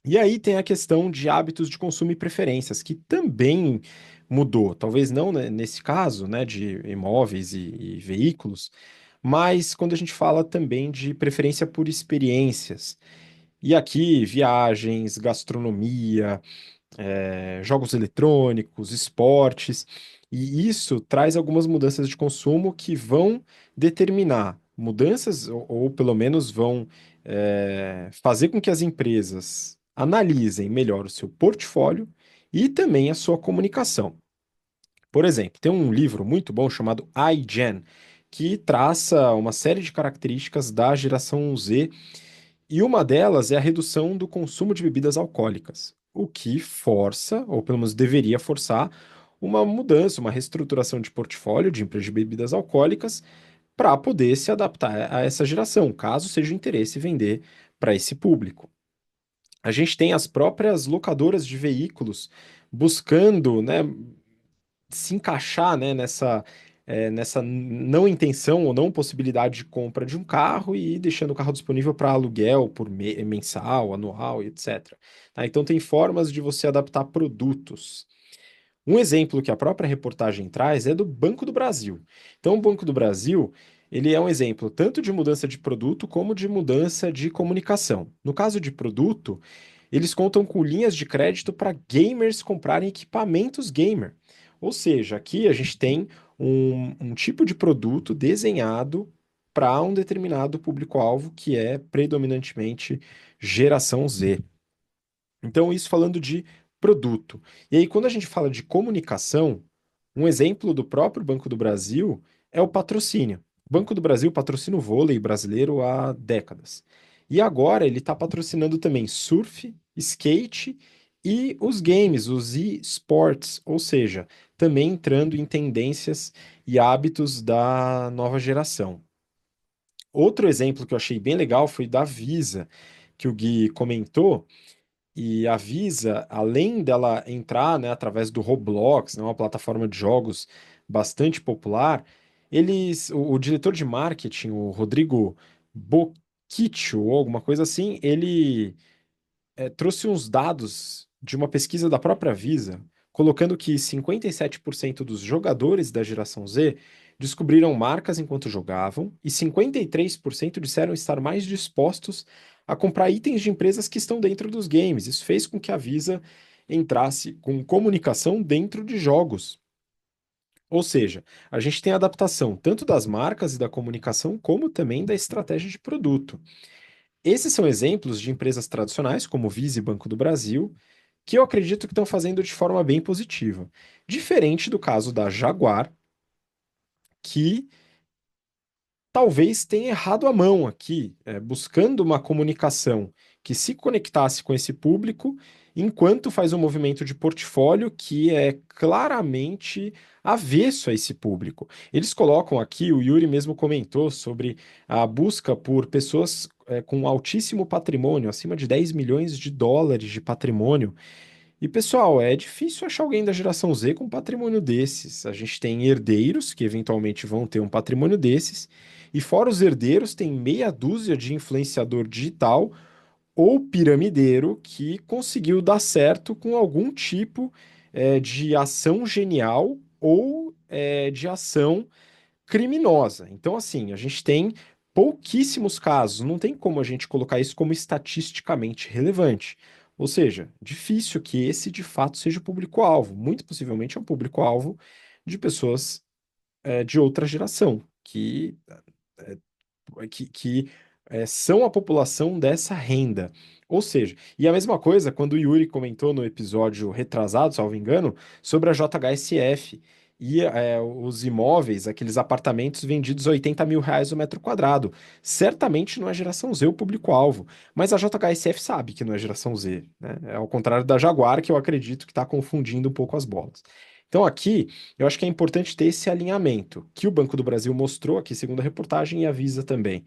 E aí tem a questão de hábitos de consumo e preferências, que também mudou. Talvez não, né, nesse caso, né, de imóveis e veículos, mas quando a gente fala também de preferência por experiências. E aqui, viagens, gastronomia, jogos eletrônicos, esportes, e isso traz algumas mudanças de consumo que vão determinar mudanças, ou pelo menos vão fazer com que as empresas analisem melhor o seu portfólio e também a sua comunicação. Por exemplo, tem um livro muito bom chamado iGen, que traça uma série de características da geração Z e uma delas é a redução do consumo de bebidas alcoólicas, o que força, ou pelo menos deveria forçar, uma mudança, uma reestruturação de portfólio de empresas de bebidas alcoólicas para poder se adaptar a essa geração, caso seja de interesse vender para esse público. A gente tem as próprias locadoras de veículos buscando, né, se encaixar, né, nessa não intenção ou não possibilidade de compra de um carro e deixando o carro disponível para aluguel por mensal, anual e etc. Tá? Então tem formas de você adaptar produtos. Um exemplo que a própria reportagem traz é do Banco do Brasil. Então, o Banco do Brasil, ele é um exemplo tanto de mudança de produto como de mudança de comunicação. No caso de produto, Eles contam com linhas de crédito para gamers comprarem equipamentos gamer. Ou seja, aqui a gente tem um tipo de produto desenhado para um determinado público-alvo que é predominantemente geração Z. Então, isso falando de produto. E aí, quando a gente fala de comunicação, um exemplo do próprio Banco do Brasil é o patrocínio. O Banco do Brasil patrocina o vôlei brasileiro há décadas. E agora ele está patrocinando também surf, skate e os games, os e-sports, ou seja, também entrando em tendências e hábitos da nova geração. Outro exemplo que eu achei bem legal foi da Visa, que o Gui comentou. E a Visa, além dela entrar, né, através do Roblox, né, uma plataforma de jogos bastante popular, o diretor de marketing, o Rodrigo Bocchiccio, ou alguma coisa assim, ele trouxe uns dados de uma pesquisa da própria Visa, colocando que 57% dos jogadores da geração Z descobriram marcas enquanto jogavam e 53% disseram estar mais dispostos a comprar itens de empresas que estão dentro dos games. Isso fez com que a Visa entrasse com comunicação dentro de jogos. Ou seja, a gente tem adaptação tanto das marcas e da comunicação, como também da estratégia de produto. Esses são exemplos de empresas tradicionais, como Visa e Banco do Brasil, que eu acredito que estão fazendo de forma bem positiva. Diferente do caso da Jaguar, que talvez tenha errado a mão aqui, buscando uma comunicação que se conectasse com esse público, enquanto faz um movimento de portfólio que é claramente avesso a esse público. Eles colocam aqui, o Yuri mesmo comentou sobre a busca por pessoas com altíssimo patrimônio, acima de 10 milhões de dólares de patrimônio. E pessoal, é difícil achar alguém da geração Z com um patrimônio desses. A gente tem herdeiros que eventualmente vão ter um patrimônio desses, e fora os herdeiros, tem meia dúzia de influenciador digital ou piramideiro que conseguiu dar certo com algum tipo de ação genial ou de ação criminosa. Então, assim, a gente tem pouquíssimos casos, não tem como a gente colocar isso como estatisticamente relevante. Ou seja, difícil que esse de fato seja o público-alvo. Muito possivelmente é um público-alvo de pessoas de outra geração, que são a população dessa renda. Ou seja, e a mesma coisa quando o Yuri comentou no episódio retrasado, salvo engano, sobre a JHSF e os imóveis, aqueles apartamentos vendidos a 80 mil reais o metro quadrado. Certamente não é geração Z o público-alvo, mas a JHSF sabe que não é geração Z, né? É ao contrário da Jaguar, que eu acredito que está confundindo um pouco as bolas. Então aqui, eu acho que é importante ter esse alinhamento, que o Banco do Brasil mostrou aqui, segundo a reportagem, e avisa também.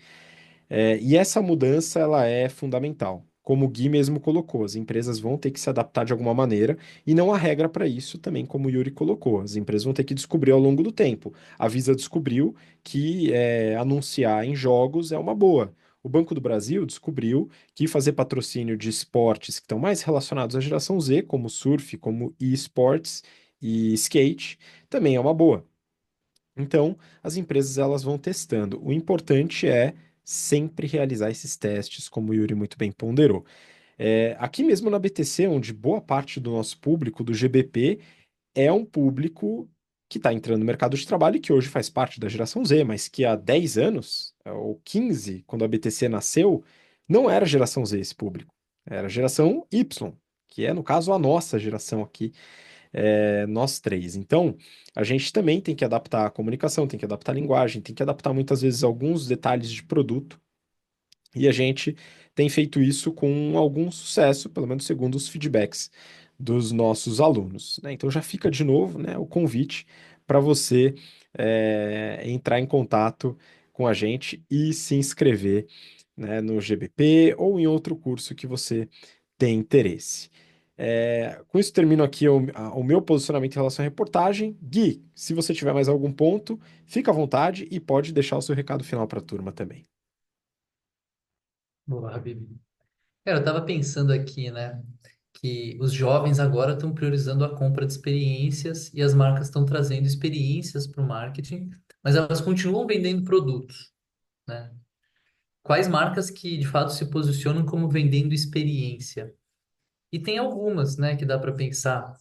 E essa mudança ela é fundamental. Como o Gui mesmo colocou, as empresas vão ter que se adaptar de alguma maneira e não há regra para isso também, como o Yuri colocou. As empresas vão ter que descobrir ao longo do tempo. A Visa descobriu que anunciar em jogos é uma boa. O Banco do Brasil descobriu que fazer patrocínio de esportes que estão mais relacionados à geração Z, como surf, como e-sports e skate, também é uma boa. Então, as empresas elas vão testando. O importante é sempre realizar esses testes, como o Yuri muito bem ponderou. Aqui mesmo na BTC, onde boa parte do nosso público do GBP é um público que está entrando no mercado de trabalho e que hoje faz parte da geração Z, mas que há 10 anos, ou 15, quando a BTC nasceu, não era geração Z esse público. Era geração Y, que é, no caso, a nossa geração aqui nós três. Então, a gente também tem que adaptar a comunicação, tem que adaptar a linguagem, tem que adaptar muitas vezes alguns detalhes de produto, e a gente tem feito isso com algum sucesso, pelo menos segundo os feedbacks dos nossos alunos, né? Então já fica de novo, né, o convite para você entrar em contato com a gente e se inscrever, né, no GBP ou em outro curso que você tem interesse. Com isso, termino aqui o meu posicionamento em relação à reportagem. Gui, se você tiver mais algum ponto, fica à vontade e pode deixar o seu recado final para a turma também. Boa, Habib. Cara, eu tava pensando aqui, né, que os jovens agora estão priorizando a compra de experiências e as marcas estão trazendo experiências para o marketing, mas elas continuam vendendo produtos, né? Quais marcas que de fato se posicionam como vendendo experiência? E tem algumas, né, que dá para pensar,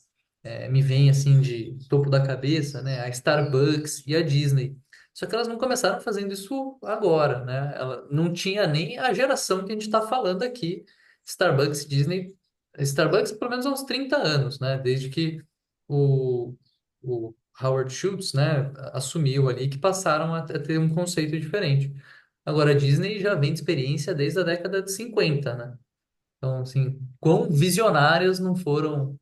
me vem assim de topo da cabeça, né, a Starbucks e a Disney. Só que elas não começaram fazendo isso agora, né? Ela não tinha nem a geração que a gente está falando aqui. Starbucks e Disney, Starbucks pelo menos há uns 30 anos, né? Desde que o, o Howard Schultz, né, assumiu ali, que passaram a ter um conceito diferente. Agora, a Disney já vem de experiência desde a década de 50, né? Então, assim, quão visionárias não foram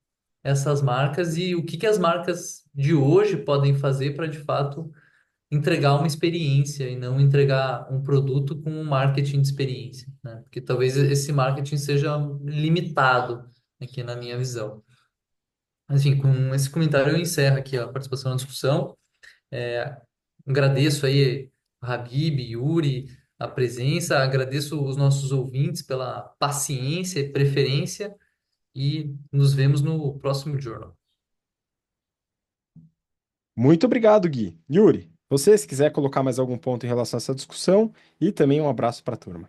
essas marcas e o que que as marcas de hoje podem fazer para, de fato, entregar uma experiência e não entregar um produto com um marketing de experiência, né? Porque talvez esse marketing seja limitado aqui na minha visão. Enfim, com esse comentário eu encerro aqui a participação na discussão. É, agradeço aí Habib, Yuri, a presença, agradeço os nossos ouvintes pela paciência e preferência e nos vemos no próximo Journal. Muito obrigado, Gui. Yuri, você, se quiser colocar mais algum ponto em relação a essa discussão, e também um abraço para a turma.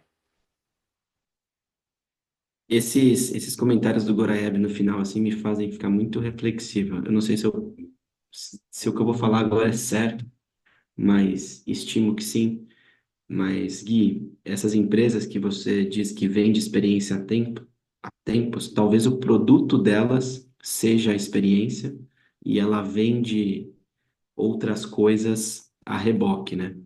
Esses comentários do Goraieb no final, assim, me fazem ficar muito reflexivo. Eu não sei se o que eu vou falar agora é certo, mas estimo que sim. Mas, Gui, essas empresas que você diz que vende experiência há tempos, talvez o produto delas seja a experiência e ela vende outras coisas a reboque, né?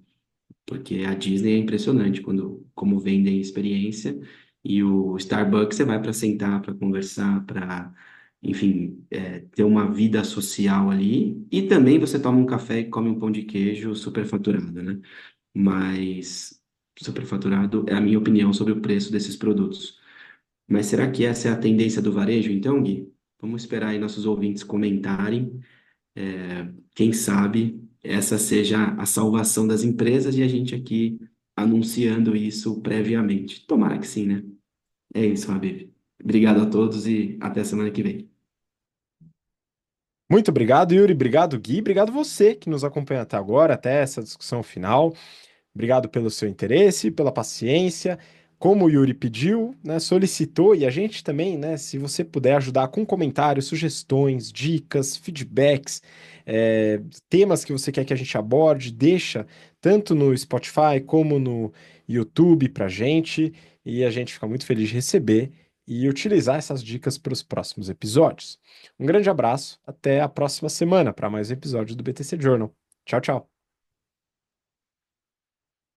Porque a Disney é impressionante como vendem experiência e o Starbucks você vai para sentar, para conversar, para, enfim, ter uma vida social ali e também você toma um café e come um pão de queijo superfaturado, né? Mas superfaturado é a minha opinião sobre o preço desses produtos. Mas será que essa é a tendência do varejo, então, Gui? Vamos esperar aí nossos ouvintes comentarem. Quem sabe essa seja a salvação das empresas e a gente aqui anunciando isso previamente. Tomara que sim, né? É isso, Habib. Obrigado a todos e até semana que vem. Muito obrigado, Yuri. Obrigado, Gui. Obrigado você que nos acompanha até agora, até essa discussão final. Obrigado pelo seu interesse, pela paciência. Como o Yuri pediu, né, solicitou, e a gente também, né, se você puder ajudar com comentários, sugestões, dicas, feedbacks, é, temas que você quer que a gente aborde, deixa tanto no Spotify como no YouTube pra gente, e a gente fica muito feliz de receber e utilizar essas dicas para os próximos episódios. Um grande abraço, até a próxima semana para mais um episódio do BTC Journal. Tchau, tchau.